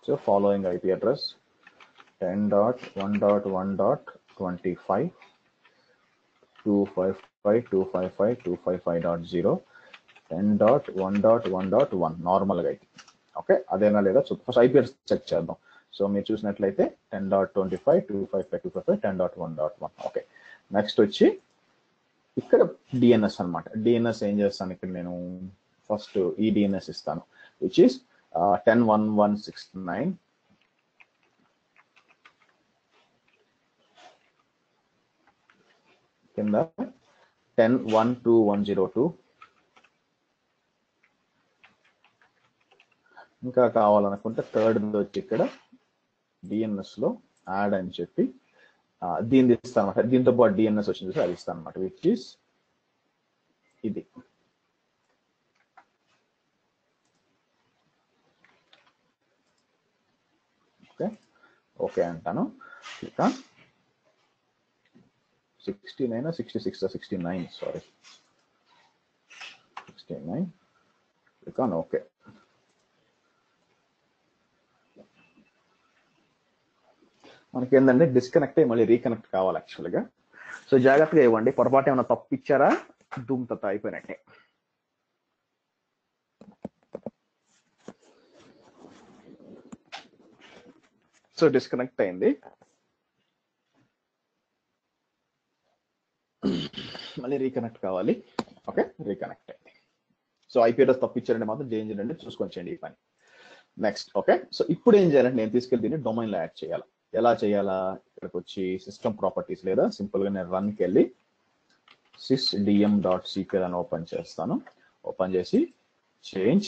సో ఫాలోయింగ్ ఐపీ అడ్రస్ 10.1.1.25 255.255.255.0 10.1.1.1 నార్మల్గా అయితే ఓకే అదేనా లేదా ఫస్ట్ ఐపీ అడ్రస్ చెక్ చేద్దాం. సో మీరు చూసినట్లయితే 10.25 255.255 10.1.1 ఓకే. నెక్స్ట్ వచ్చి ఇక్కడ డిఎన్ఎస్ అనమాట. డిఎన్ఎస్ ఏం చేస్తాను ఇక్కడ నేను ఫస్ట్ ఈ డిఎన్ఎస్ ఇస్తాను విచ్ ఈస్ 10.1.1.69 కింద 10.1.2.1.02 ఇంకా కావాలనుకుంటే థర్డ్ వచ్చి ఇక్కడ డిఎన్ఎస్ లో యాడ్ అని చెప్పి దీన్ని ఇస్తాను అనమాట. దీంతో పాటు డిఎన్ఎస్ వచ్చింది అది ఇస్తాను అనమాట విచ్ ఈస్ ఇది. ఓకే ఓకే అంటాను. ఇక 69 66 69 సారీ 69 ఇక ఓకే. మనకి ఏంటంటే డిస్కనెక్ట్ అయ్యి మళ్ళీ రీకనెక్ట్ కావాలి యాక్చువల్గా. సో జాగ్రత్తగా ఇవ్వండి, పొరపాటు ఏమైనా తప్పు ఇచ్చారా ధూమ్ తప్ప అయిపోయినట్టే. సో డిస్కనెక్ట్ అయింది, మళ్ళీ రీకనెక్ట్ కావాలి. ఓకే రీకనెక్ట్ అయింది. సో ఐపీ అడ్రస్ తప్పు ఇచ్చారంటే మాత్రం చేంజ్ చేయండి, చూసుకొని చేయండి ఈ పని. Next okay. సో ఇప్పుడు ఏం చేయాలంటే నేను తీసుకెళ్ళి దీన్ని డొమైన్లో యాడ్ చేయాలి. ఎలా చేయాలా, ఇక్కడికి వచ్చి సిస్టమ్ ప్రాపర్టీస్ లేదా సింపుల్గా నేను రన్కి వెళ్ళి sysdm.cpl అని ఓపెన్ చేస్తాను. ఓపెన్ చేసి చేంజ్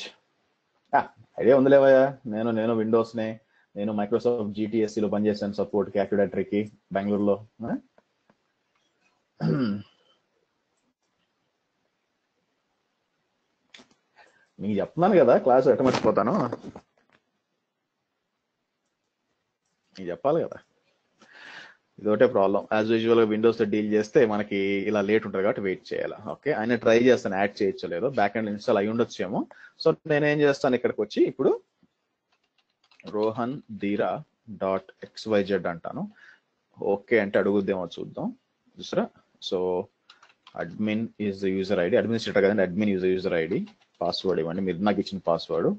ఐడియా ఉందిలేవయ్యా, నేను విండోస్నే, నేను మైక్రోసాఫ్ట్ GTSCలో పనిచేశాను సపోర్ట్కి, యాక్టివ్ డైరెక్టరీకి బెంగళూరులో. మీకు చెప్తున్నాను కదా క్లాస్ ఎట్ట మర్చిపోతాను, మీకు చెప్పాలి కదా. ఇదొకటే ప్రాబ్లం, యాజ్ యూజువల్గా విండోస్తో డీల్ చేస్తే మనకి ఇలా లేట్ ఉంటుంది కాబట్టి వెయిట్ చేయాలి. ఓకే ఆయన ట్రై చేస్తాను యాడ్ చేయొచ్చో లేదో, బ్యాక్ అండ్ ఇన్స్టాల్ అయి ఉండొచ్చేమో. సో నేనేం చేస్తాను ఇక్కడికి వచ్చి ఇప్పుడు rohandeera.xyz అంటాను. ఓకే అంటే అడుగుద్దేమో చూద్దాం చూసారా. So admin is the user ID, administrator కదండి, admin is the user ID. Password ఇవ్వండి, మీరు నాకు ఇచ్చిన password.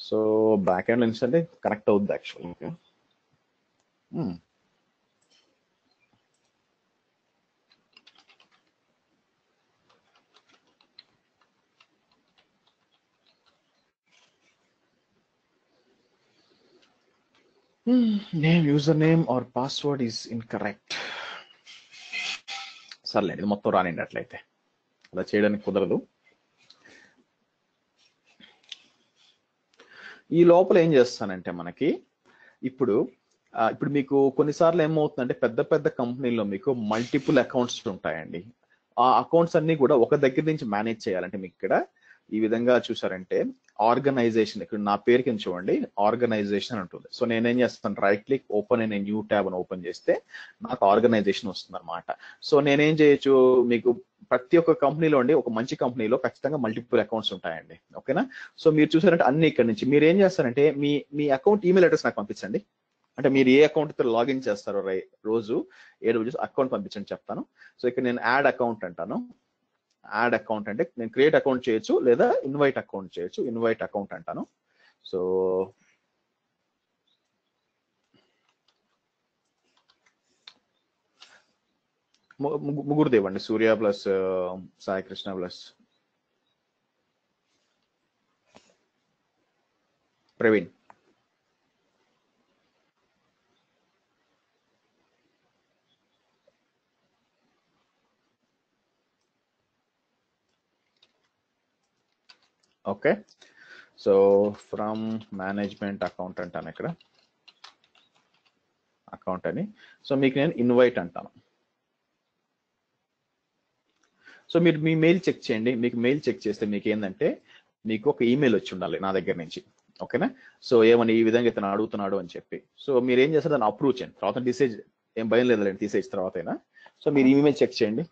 So back and install అంటే కనెక్ట్ అవుద్ది actual. Okay user name or password is incorrect. సర్లేండి ఇది మొత్తం రానిండి, అట్లయితే అలా చేయడానికి కుదరదు. ఈ లోపల ఏం చేస్తానంటే మనకి ఇప్పుడు మీకు కొన్నిసార్లు ఏమవుతుందంటే పెద్ద పెద్ద కంపెనీల్లో మీకు మల్టిపుల్ అకౌంట్స్ ఉంటాయండి. ఆ అకౌంట్స్ అన్ని కూడా ఒక దగ్గర నుంచి మేనేజ్ చేయాలంటే మీకు ఇక్కడ ఈ విధంగా చూసారంటే ఆర్గనైజేషన్, ఇక్కడ నా పేరు కింద చూడండి ఆర్గనైజేషన్ ఉంటుంది. సో నేనేం చేస్తాను రైట్ క్లిక్ ఓపెన్ అనే న్యూ ట్యాబ్ అని ఓపెన్ చేస్తే నాకు ఆర్గనైజేషన్ వస్తుంది అనమాట. సో నేనేం చేయొచ్చు, మీకు ప్రతి ఒక్క కంపెనీలో అండి, ఒక మంచి కంపెనీలో ఖచ్చితంగా మల్టిపుల్ అకౌంట్స్ ఉంటాయండి. ఓకేనా. సో మీరు చూసారంటే అన్ని ఇక్కడ నుంచి మీరు ఏం చేస్తారంటే మీ అకౌంట్ ఈమెయిల్ అడ్రస్ నాకు పంపించండి. అంటే మీరు ఏ అకౌంట్తో లాగిన్ చేస్తారో రోజు అకౌంట్ పంపించండి చెప్తాను. సో ఇక్కడ నేను యాడ్ అకౌంట్ అంటాను. యాడ్ అకౌంట్ అంటే నేను క్రియేట్ అకౌంట్ చేయొచ్చు లేదా ఇన్వైట్ అకౌంట్ చేయొచ్చు. ఇన్వైట్ అకౌంట్ అంటాను. సో ముగ్గురు దేవండి, Surya plus Sai Krishna plus Praveen. Okay. So from management account అంటాను ఇక్కడ అకౌంట్ అని. సో మీకు నేను ఇన్వైట్ అంటాను. సో మీరు మీ మెయిల్ చెక్ చేయండి. మీకు మెయిల్ చెక్ చేస్తే మీకు ఏంటంటే మీకు ఒక ఈమెయిల్ వచ్చి ఉండాలి నా దగ్గర నుంచి. ఓకేనా. సో ఏమని ఈ విధంగా ఇతను అడుగుతున్నాడు అని చెప్పి, సో మీరు ఏం చేస్తారు దాన్ని అప్రూవ్ చేయండి. తర్వాత డిసైజ్ ఏం భయం లేదండి, తీసేసిన తర్వాత అయినా. సో మీరు ఈమెయిల్ చెక్ చేయండి.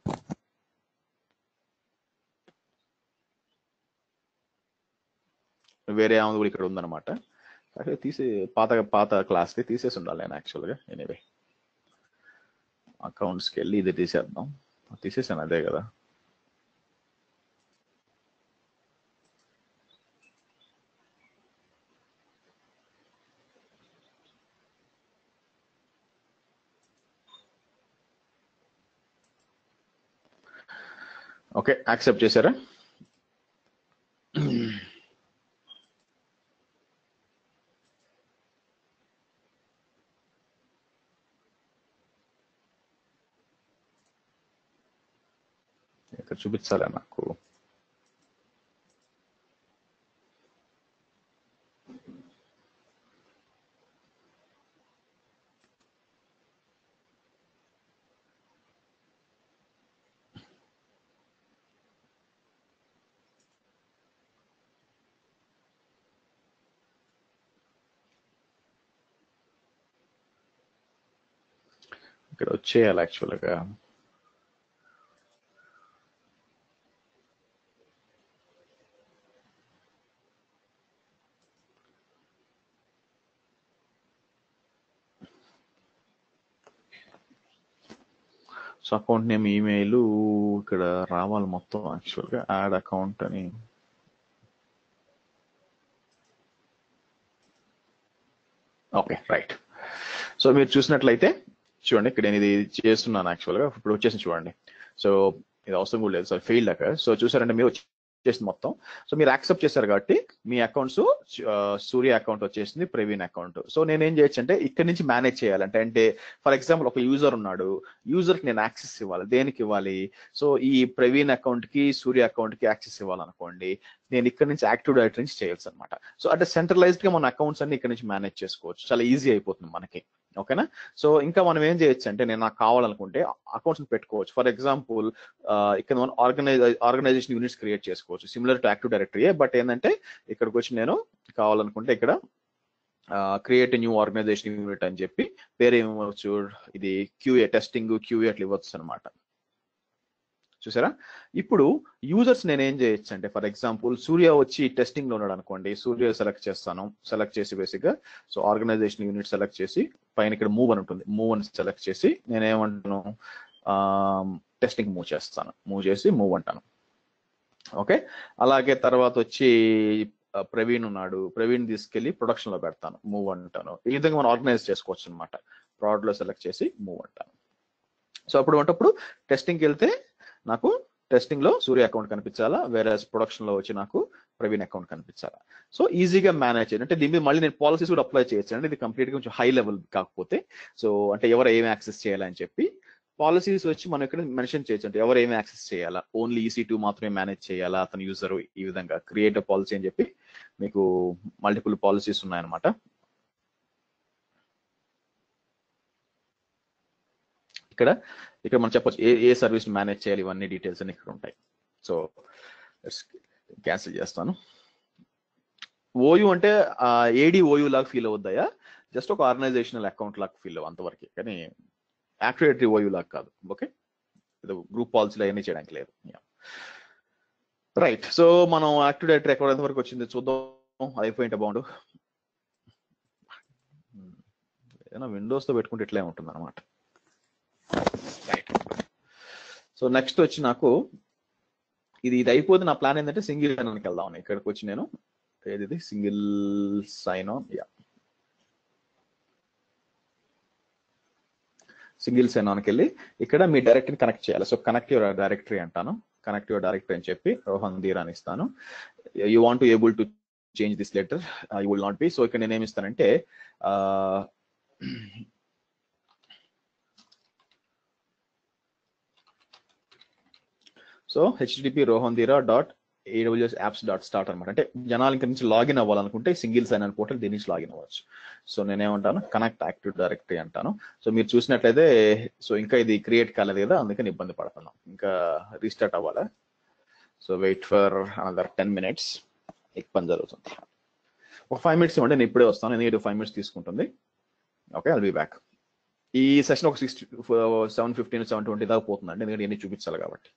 వేరే ఆమె కూడా ఇక్కడ ఉందన్నమాట. అదే పాత క్లాస్కి తీసేసి ఉండాలి నేను యాక్చువల్గా. ఎనీవే అకౌంట్స్కి వెళ్ళి ఇది తీసేద్దాం. తీసేసాను అదే కదా. ఓకే, యాక్సెప్ట్ చేశారా? ఇక్కడ చూపించాలా నాకు? ఇక్కడ వచ్చేయాలి యాక్చువల్గా. సో అకౌంట్ నేమ్, ఈమెయిల్ ఇక్కడ రావాలి మొత్తం యాక్చువల్గా. యాడ్ అకౌంట్ అని. Okay right. సో మీరు చూసినట్లయితే చూడండి, ఇక్కడ నేను ఇది చేస్తున్నాను యాక్చువల్గా. ఇప్పుడు వచ్చేసి చూడండి. సో ఇది అవసరం కూడా లేదు సార్, ఫెయిల్డ్ అక్కడ. సో చూసారంటే మీరు వచ్చేసింది మొత్తం. సో మీరు యాక్సెప్ట్ చేశారు కాబట్టి మీ అకౌంట్స్ సూర్య అకౌంట్ వచ్చేసింది, ప్రవీణ్ అకౌంట్. సో నేను ఏం చేయొచ్చు అంటే ఇక్కడ నుంచి మేనేజ్ చేయాలంటే, అంటే ఫర్ ఎగ్జాంపుల్ ఒక యూజర్ ఉన్నాడు, యూజర్కి నేను యాక్సెస్ ఇవ్వాలి. దేనికి ఇవ్వాలి? సో ఈ ప్రవీణ్ అకౌంట్ కి సూర్య అకౌంట్ కి యాక్సెస్ ఇవ్వాలనుకోండి, నేను ఇక్కడ నుంచి యాక్టివ్ డైరెక్టరీ నుంచి చేయొచ్చు అనమాట. సో అంటే సెంట్రలైజ్డ్ గా మన అకౌంట్స్ అన్ని ఇక్కడ నుంచి మేనేజ్ చేసుకోవచ్చు. చాలా ఈజీ అయిపోతుంది మనకి. ఓకేనా? సో ఇంకా మనం ఏం చేయొచ్చు అంటే, నేను నాకు కావాలనుకుంటే అకౌంట్స్ పెట్టుకోవచ్చు. ఫర్ ఎగ్జాంపుల్ ఇక్కడ మనం ఆర్గనైజేషన్ యూనిట్స్ క్రియేట్ చేసుకోవచ్చు, similar to active directory. But ఏంటంటే ఇక్కడికి వచ్చి నేను కావాలనుకుంటే ఇక్కడ క్రియేట్ న్యూ ఆర్గనైజేషన్ యూనిట్ అని చెప్పి పేరు ఏమివ్వచ్చు, ఇది క్యూఏ, టెస్టింగ్ క్యూఏ అట్లా ఇవ్వచ్చు అనమాట. చూసారా? ఇప్పుడు యూజర్స్ నేను ఏం చేయొచ్చు అంటే, ఫర్ ఎగ్జాంపుల్ సూర్య వచ్చి టెస్టింగ్ లో ఉన్నాడు అనుకోండి, సూర్య సెలెక్ట్ చేస్తాను. సెలెక్ట్ చేసి బేసిక్ గా సో ఆర్గనైజేషన్ యూనిట్ సెలెక్ట్ చేసి పైన ఇక్కడ మూవ్ అని ఉంటుంది, మూవ్ అని సెలెక్ట్ చేసి నేను ఏమంటాను, టెస్టింగ్ మూవ్ చేస్తాను. మూవ్ చేసి మూవ్ అంటాను. ఓకే. అలాగే తర్వాత వచ్చి ప్రవీణ్ ఉన్నాడు, ప్రవీణ్ తీసుకెళ్లి ప్రొడక్షన్ లో పెడతాను, మూవ్ అంటాను. ఈ విధంగా మనం ఆర్గనైజ్ చేసుకోవచ్చు అనమాట. ప్రాడ్ లో సెలెక్ట్ చేసి మూవ్ అంటాను. సో అప్పుడు టెస్టింగ్కి వెళ్తే నాకు టెస్టింగ్ లో సూర్య అకౌంట్ కనిపించాలా, వేరే ప్రొడక్షన్ లో వచ్చి నాకు ప్రవీణ్ అకౌంట్ కనిపించాలా. సో ఈజీగా మేనేజ్ చేయండి. అంటే దీని మీద మళ్ళీ నేను పాలసీస్ కూడా అప్లై చేయొచ్చు అండి. ఇది కంప్లీట్ గా కొంచెం హై లెవెల్ కాకపోతే, సో అంటే ఎవరు ఏమి యాక్సెస్ చేయాలని చెప్పి పాలసీస్ వచ్చి మనం ఇక్కడ మెన్షన్ చేయొచ్చు. అంటే ఎవరు ఏమి యాక్సెస్ చేయాలా, ఓన్లీ EC2 మాత్రమే మేనేజ్ చేయాలా అతను యూజర్, ఈ విధంగా క్రియేట్ పాలసీ అని చెప్పి మీకు మల్టిపుల్ పాలసీస్ ఉన్నాయన్నమాట. ఇక్కడ మనం చెప్పొచ్చు ఏ సర్వీస్ మేనేజ్ చేయాలి, ఇవన్నీ డీటెయిల్స్ అన్ని ఇక్కడ ఉంటాయి. సో క్యాన్సిల్ చేస్తాను. ఓయూ అంటే ADOU లాగా ఫీల్ అవుద్దాయా, జస్ట్ ఒక ఆర్గనైజేషనల్ అకౌంట్ లాగా ఫీల్ అవ్వ అంతవరకు, కానీ యాక్టివ్ డైరెక్టరీ OU లాగా కాదు. ఓకే, గ్రూప్ పాలసీలు అవన్నీ చేయడానికి లేదు. రైట్. సో మనం యాక్టివ్ డైరెక్టరీ ఎక్కడ ఎంతవరకు వచ్చింది చూద్దాం. అయిపోయింటే బాగుండు. ఏదైనా విండోస్ తో పెట్టుకుంటే ఇట్లే ఉంటుంది అనమాట. సో నెక్స్ట్ వచ్చి నాకు ఇది అయిపోతే నా ప్లాన్ ఏంటంటే సింగిల్ సైన్ ఆన్కి వెళ్దాం. ఇక్కడికి వచ్చి నేను ఏది single sign on, single sign ఆన్కి వెళ్ళి ఇక్కడ మీ డైరెక్టరీని కనెక్ట్ చేయాలి. సో కనెక్ట్ యువర్ డైరెక్టరీ అంటాను. కనెక్ట్ యువర్ డైరెక్టరీ అని చెప్పి రోహన్ ధీరా అని ఇస్తాను. You want to able to change this letter, you will not be. So ఇక్కడ నేను ఏమి ఇస్తానంటే సో http rohandira.aws-apps.start అనమాట. అంటే జనాలు ఇంకా నుంచి లాగిన్ అవ్వాలనుకుంటే సింగిల్ సైన్ ఆన్ పోర్టల్ దీని నుంచి లాగిన్ అవ్వచ్చు. సో నేనేమంటాను, కనెక్ట్ యాక్టివ్ డైరెక్టరీ అంటాను. సో మీరు చూసినట్లయితే సో ఇంకా ఇది క్రియేట్ కాలేదు కదా, అందుకని ఇబ్బంది పడుతున్నాం. ఇంకా రీస్టార్ట్ అవ్వాలా. So wait for another 10 minutes. ఎక్ పని జరుగుతుంది. ఒక 5 minutes ఇవ్వండి, నేను ఇప్పుడే వస్తాను. ఎందుకంటే 5 minutes తీసుకుంటుంది. Okay, I'll be back. ఈ సెషన్ ఒక 7:15 7:20 దాకా పోతుందండి, ఎందుకంటే ఇవన్నీ చూపించాలి కాబట్టి.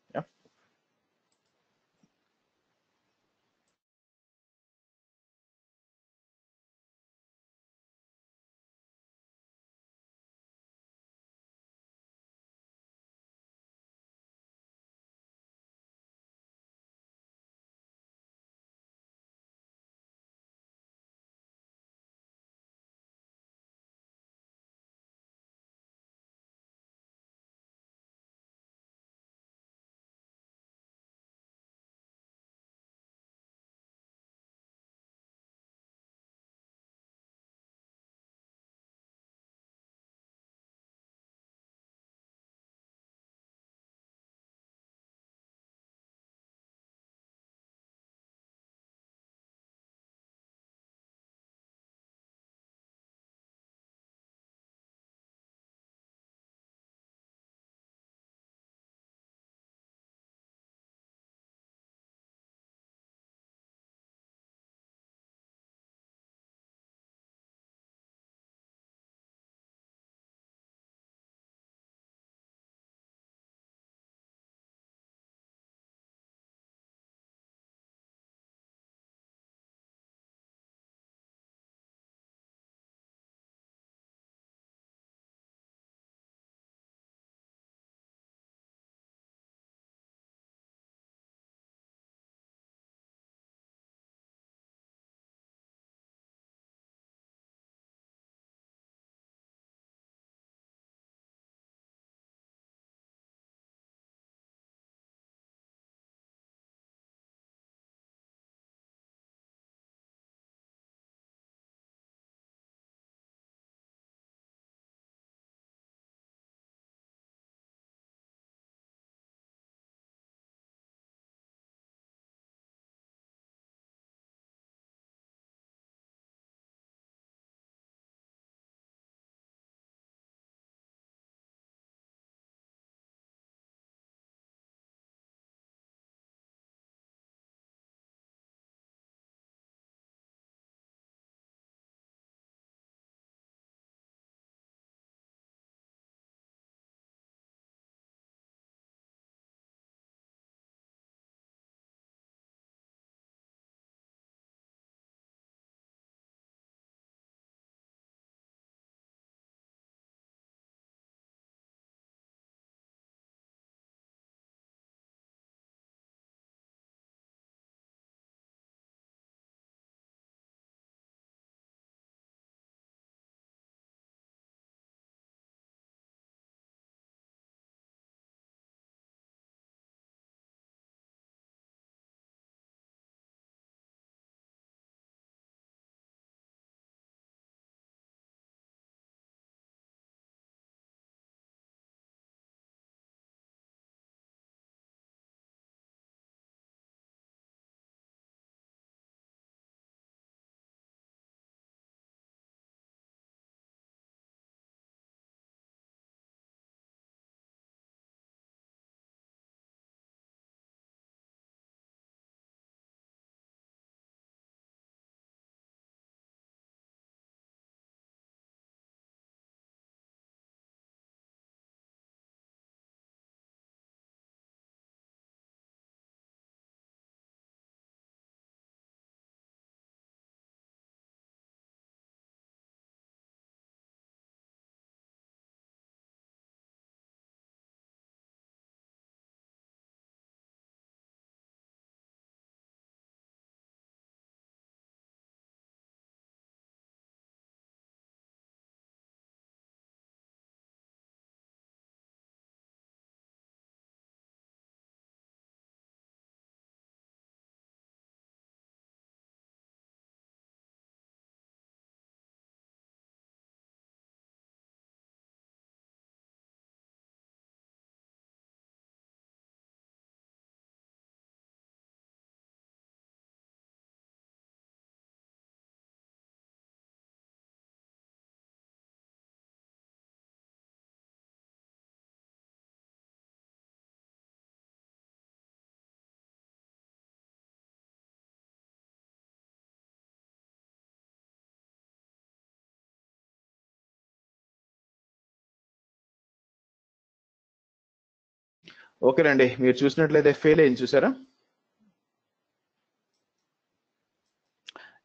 ఓకేనండి, మీరు చూసినట్లయితే ఫెయిల్ అయింది చూసారా.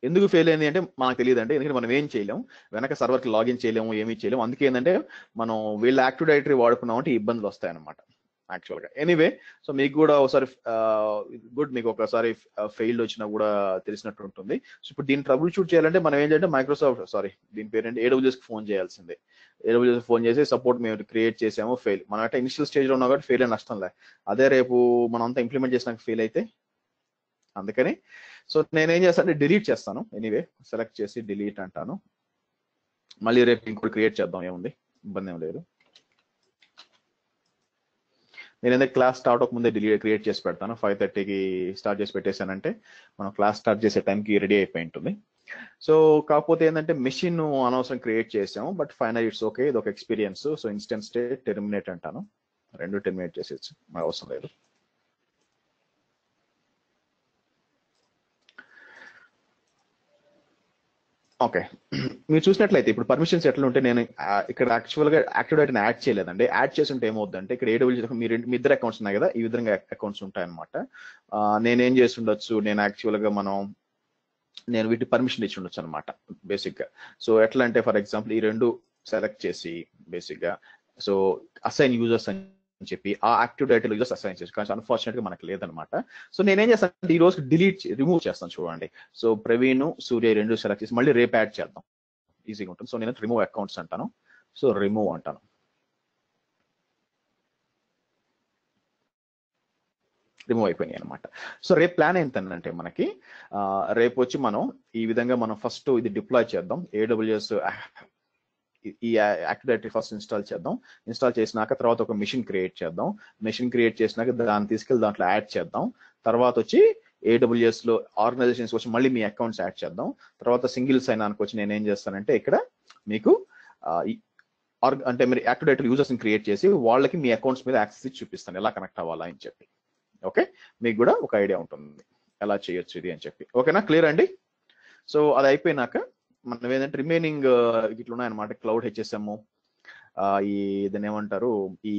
ఎందుకు ఫెయిల్ అయింది అంటే మనకు తెలియదు అండి, ఎందుకంటే మనం ఏం చేయలేం, వెనక సర్వర్కి లాగిన్ చేయలేము, ఏమీ చేయలేము. అందుకే ఏంటంటే మనం వీళ్ళ యాక్టివ్ డైరెక్టరీ వాడుకున్నాం అంటే ఇబ్బందులు వస్తాయన్నమాట యాక్చువల్గా. ఎనీవే, సో మీకు కూడా ఒకసారి గుడ్, మీకు ఒకసారి ఫెయిల్డ్ వచ్చినా కూడా తెలిసినట్టు ఉంటుంది. సో ఇప్పుడు దీన్ని ట్రబుల్ షూట్ చేయాలంటే మనం ఏం చేయాలంటే దీని పేరేంటి, AWSకి ఫోన్ చేయాల్సిందే. AWS ఫోన్ చేసి సపోర్ట్ మేము క్రియేట్ చేసాము, ఫెయిల్, మనం అంటే ఇనిషియల్ స్టేజ్లో ఉన్నాం కాబట్టి ఫెయిల్ అని నష్టం లే. అదే రేపు మనం అంతా ఇంప్లిమెంట్ చేసినాక ఫెయిల్ అయితే, అందుకని సో నేనేం చేస్తాను, డిలీట్ చేస్తాను. ఎనీవే, సెలెక్ట్ చేసి డిలీట్ అంటాను. మళ్ళీ రేపు ఇంకోటి క్రియేట్ చేద్దాం, ఏముంది, ఇబ్బంది ఏం లేదు. నేనైతే క్లాస్ స్టార్ట్ అవ్వక ముందే క్రియేట్ చేసి పెడతాను. 5:30కి స్టార్ట్ చేసి పెట్టేశానంటే మనం క్లాస్ స్టార్ట్ చేసే టైంకి రెడీ అయిపోయి ఉంటుంది. సో కాకపోతే ఏంటంటే మెషిన్ అనవసరం క్రియేట్ చేసాము, బట్ ఫైనల్ ఇట్స్ ఓకే, ఇది ఒక experience. So instance state terminate అంటాను, రెండు టెర్మినేట్ చేసేచ్చు, అవసరం లేదు. ఓకే, మీరు చూసినట్లయితే ఇప్పుడు పర్మిషన్స్ ఎట్లా ఉంటే, నేను ఇక్కడ యాక్చువల్గా యాక్టివ్ డైరెక్టరీని యాడ్ చేయలేదండి. యాడ్ చేసి ఉంటే ఏమవుతుందంటే, ఇక్కడ AWS మీ ఇద్దరు అకౌంట్స్ ఉన్నాయి కదా, ఈ విధంగా అకౌంట్స్ ఉంటాయన్నమాట. నేనేం చేసి ఉండొచ్చు, నేను యాక్చువల్గా నేను వీటి పర్మిషన్ ఇచ్చి ఉండొచ్చు అనమాట బేసిక్గా. సో ఎట్లా అంటే, ఫర్ ఎగ్జాంపుల్ ఈ రెండు సెలెక్ట్ చేసి బేసిక్గా, సో అసైన్ యూజర్స్ అని చెప్పి ఆ యాక్టివ్ డైరెక్టరీ యూజర్స్ అసైన్ చేసి, కానీ అన్ఫార్చునేట్ గా మనకు లేదనమాట. సో నేనేం చేస్తాను, ఈ రోజు రిమూవ్ చేస్తాను చూడండి. సో ప్రవీణ్, సూర్య రెండు సెలెక్ట్ చేసి మళ్ళీ రేపు యాడ్ చేద్దాం, ఈజీగా ఉంటుంది. సో నేను రిమూవ్ అకౌంట్స్ అంటాను, సో రిమూవ్ అంటాను. రిమూవ్ అయిపోయినాయి అనమాట. సో రేపు ప్లాన్ ఏంటంటే మనకి, రేపు వచ్చి మనం ఈ విధంగా మనం ఫస్ట్ ఇది డిప్లాయ్ చేద్దాం. AWS ఈ యాక్టివ్ డైరెక్టరీ ఫస్ట్ ఇన్స్టాల్ చేద్దాం. ఇన్స్టాల్ చేసినాక తర్వాత ఒక మిషన్ క్రియేట్ చేద్దాం. మిషన్ క్రియేట్ చేసినాక దాన్ని తీసుకెళ్ళి దాంట్లో యాడ్ చేద్దాం. తర్వాత వచ్చి AWS లో ఆర్గనైజేషన్స్ వచ్చి మళ్ళీ మీ అకౌంట్స్ యాడ్ చేద్దాం. తర్వాత సింగిల్ సైన్ ఆన్కి వచ్చి నేను ఏం చేస్తానంటే, ఇక్కడ మీకు అంటే మీరు యాక్టివ్ డైరెక్టరీ యూజర్స్ని క్రియేట్ చేసి వాళ్ళకి మీ అకౌంట్స్ మీద యాక్సెస్ ఇచ్చి చూపిస్తాను, ఎలా కనెక్ట్ అవ్వాలా అని చెప్పి. ఓకే, మీకు కూడా ఒక ఐడియా ఉంటుంది ఎలా చేయొచ్చు ఇది అని చెప్పి. ఓకేనా, క్లియర్ అండి. సో అది అయిపోయినాక మనం ఏంటంటే రిమైనింగ్ ఇట్లా ఉన్నాయన్నమాట. క్లౌడ్ HSM, ఈ దాన్ని ఏమంటారు, ఈ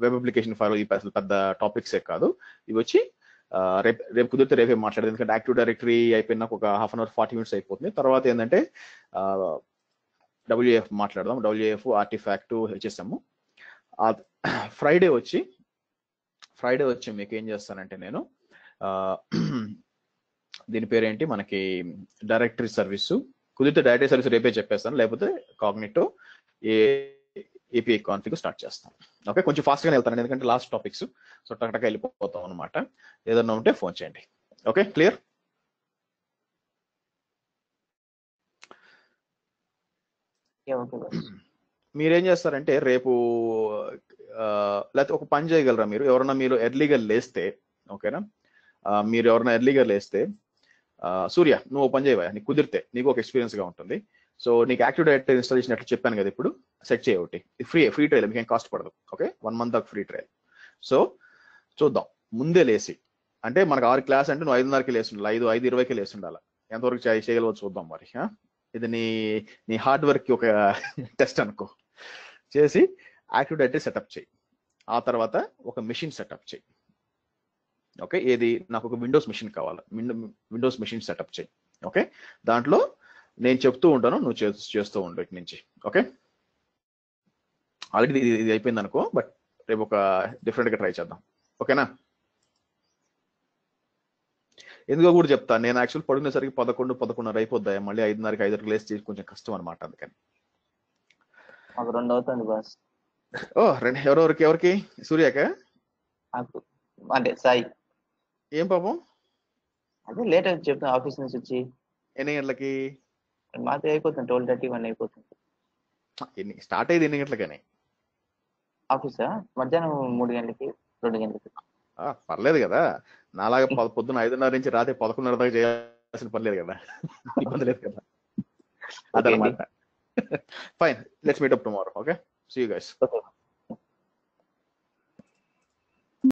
వెబ్ అప్లికేషన్ ఫైల్, ఈ అసలు పెద్ద టాపిక్సే కాదు ఇవి. వచ్చి రేపు కుదిరితే రేపే మాట్లాడేది, ఎందుకంటే యాక్టివ్ డైరెక్టరీ అయిపోయినాక ఒక 1/2 అవర్ 40 మినిట్స్ అయిపోతుంది. తర్వాత ఏంటంటే WAF మాట్లాడదాం, WAF, ఆర్టిఫాక్ట్, HSM. ఫ్రైడే వచ్చి మీకు ఏం చేస్తానంటే, నేను దీని పేరేంటి, మనకి డైరెక్టరీ సర్వీసు, కుదిరితే డైరెక్టరీ సర్వీస్ రేపే చెప్పేస్తాను, లేకపోతే కాగ్నిటో API కాన్ఫిగ్ స్టార్ట్ చేస్తాను. ఓకే, కొంచెం ఫాస్ట్గానే వెళ్తాను ఎందుకంటే లాస్ట్ టాపిక్స్, సో టక్ వెళ్ళిపోతాం అనమాట. ఏదన్నా ఉంటే ఫోన్ చేయండి. Okay, clear. మీరేం చేస్తారంటే రేపు లేకపోతే ఒక పని చేయగలరా, మీరు ఎర్లీగా లేస్తే, ఓకేనా, మీరు ఎవరైనా ఎర్లీగా లేస్తే, సూర్య నువ్వు పని చేయవా, నీకు కుదిరితే, నీకు ఒక ఎక్స్పీరియన్స్ గా ఉంటుంది. సో నీకు యాక్టివ్ డైరెక్టరీ ఇన్స్టాలేషన్ ఎట్లా చెప్పాను కదా, ఇప్పుడు సెట్ చేయ ఒకటి ఫ్రీ ట్రయల్, మీకు ఏం కాస్ట్ పడదు. ఓకే, 1 month దాకా ఫ్రీ ట్రయల్. సో చూద్దాం, ముందే లేసి, అంటే మనకు 6 క్లాస్ అంటే నువ్వు 5:30కి లేచి ఉండాలి, 5:20కి లేచి ఉండాలి. ఎంతవరకు చేయగలవో చూద్దాం మరి. ఇది నీ హార్డ్ వర్క్ కి ఒక టెస్ట్ అనుకో. చేసి యాక్టివ్ డైరెక్టరీ సెటప్ చేయి, ఆ తర్వాత ఒక మెషిన్ సెటప్ చేయి. ఓకే, ఏది, నాకు ఒక విండోస్ మెషిన్ కావాలి, విండోస్ మెషిన్ సెటప్ చేయి. ఓకే, దాంట్లో నేను చెప్తూ ఉంటాను, నువ్వు చేస్తూ ఉండు ఇటు నుంచి. ఓకే, ఆల్రెడీ ఇది అయిపోయింది అనుకో, బట్ రేపు ఒక డిఫరెంట్గా ట్రై చేద్దాం. ఓకేనా, ఎందుకో కూడా చెప్తాను, నేను యాక్చువల్ పడుకునేసరికి 11-11:30 అయిపోద్దాయి, మళ్ళీ 5:30కి 5:30కి లేసి చేసి కొంచెం కష్టం అనమాట. అందుకని 2 అవుతుంది బాస్. ఓ ఎవరికి సూర్యక అంటే సాయి, ఏం పాపం, అదే లేట్ అయితే చెప్తాను ఆఫీస్ నుంచి వచ్చి. ఎన్ని గంటలకి మాది అయిపోతుంది, 12:30 1 అయిపోతుంది. స్టార్ట్ అయ్యేది ఎన్ని గంటలకని ఆఫీసా? మధ్యాహ్నం 3 గంటలకి 2 గంటలకి. పర్లేదు కదా, నాలాగా పొద్దున్న 5:30 నుంచి రాత్రి 11:30 దాకా చేయాల్సిన పర్లేదు కదా, ఇబ్బంది లేదు కదా. అదనమాట. Fine, let's meet up tomorrow. Okay, see you guys. Okay.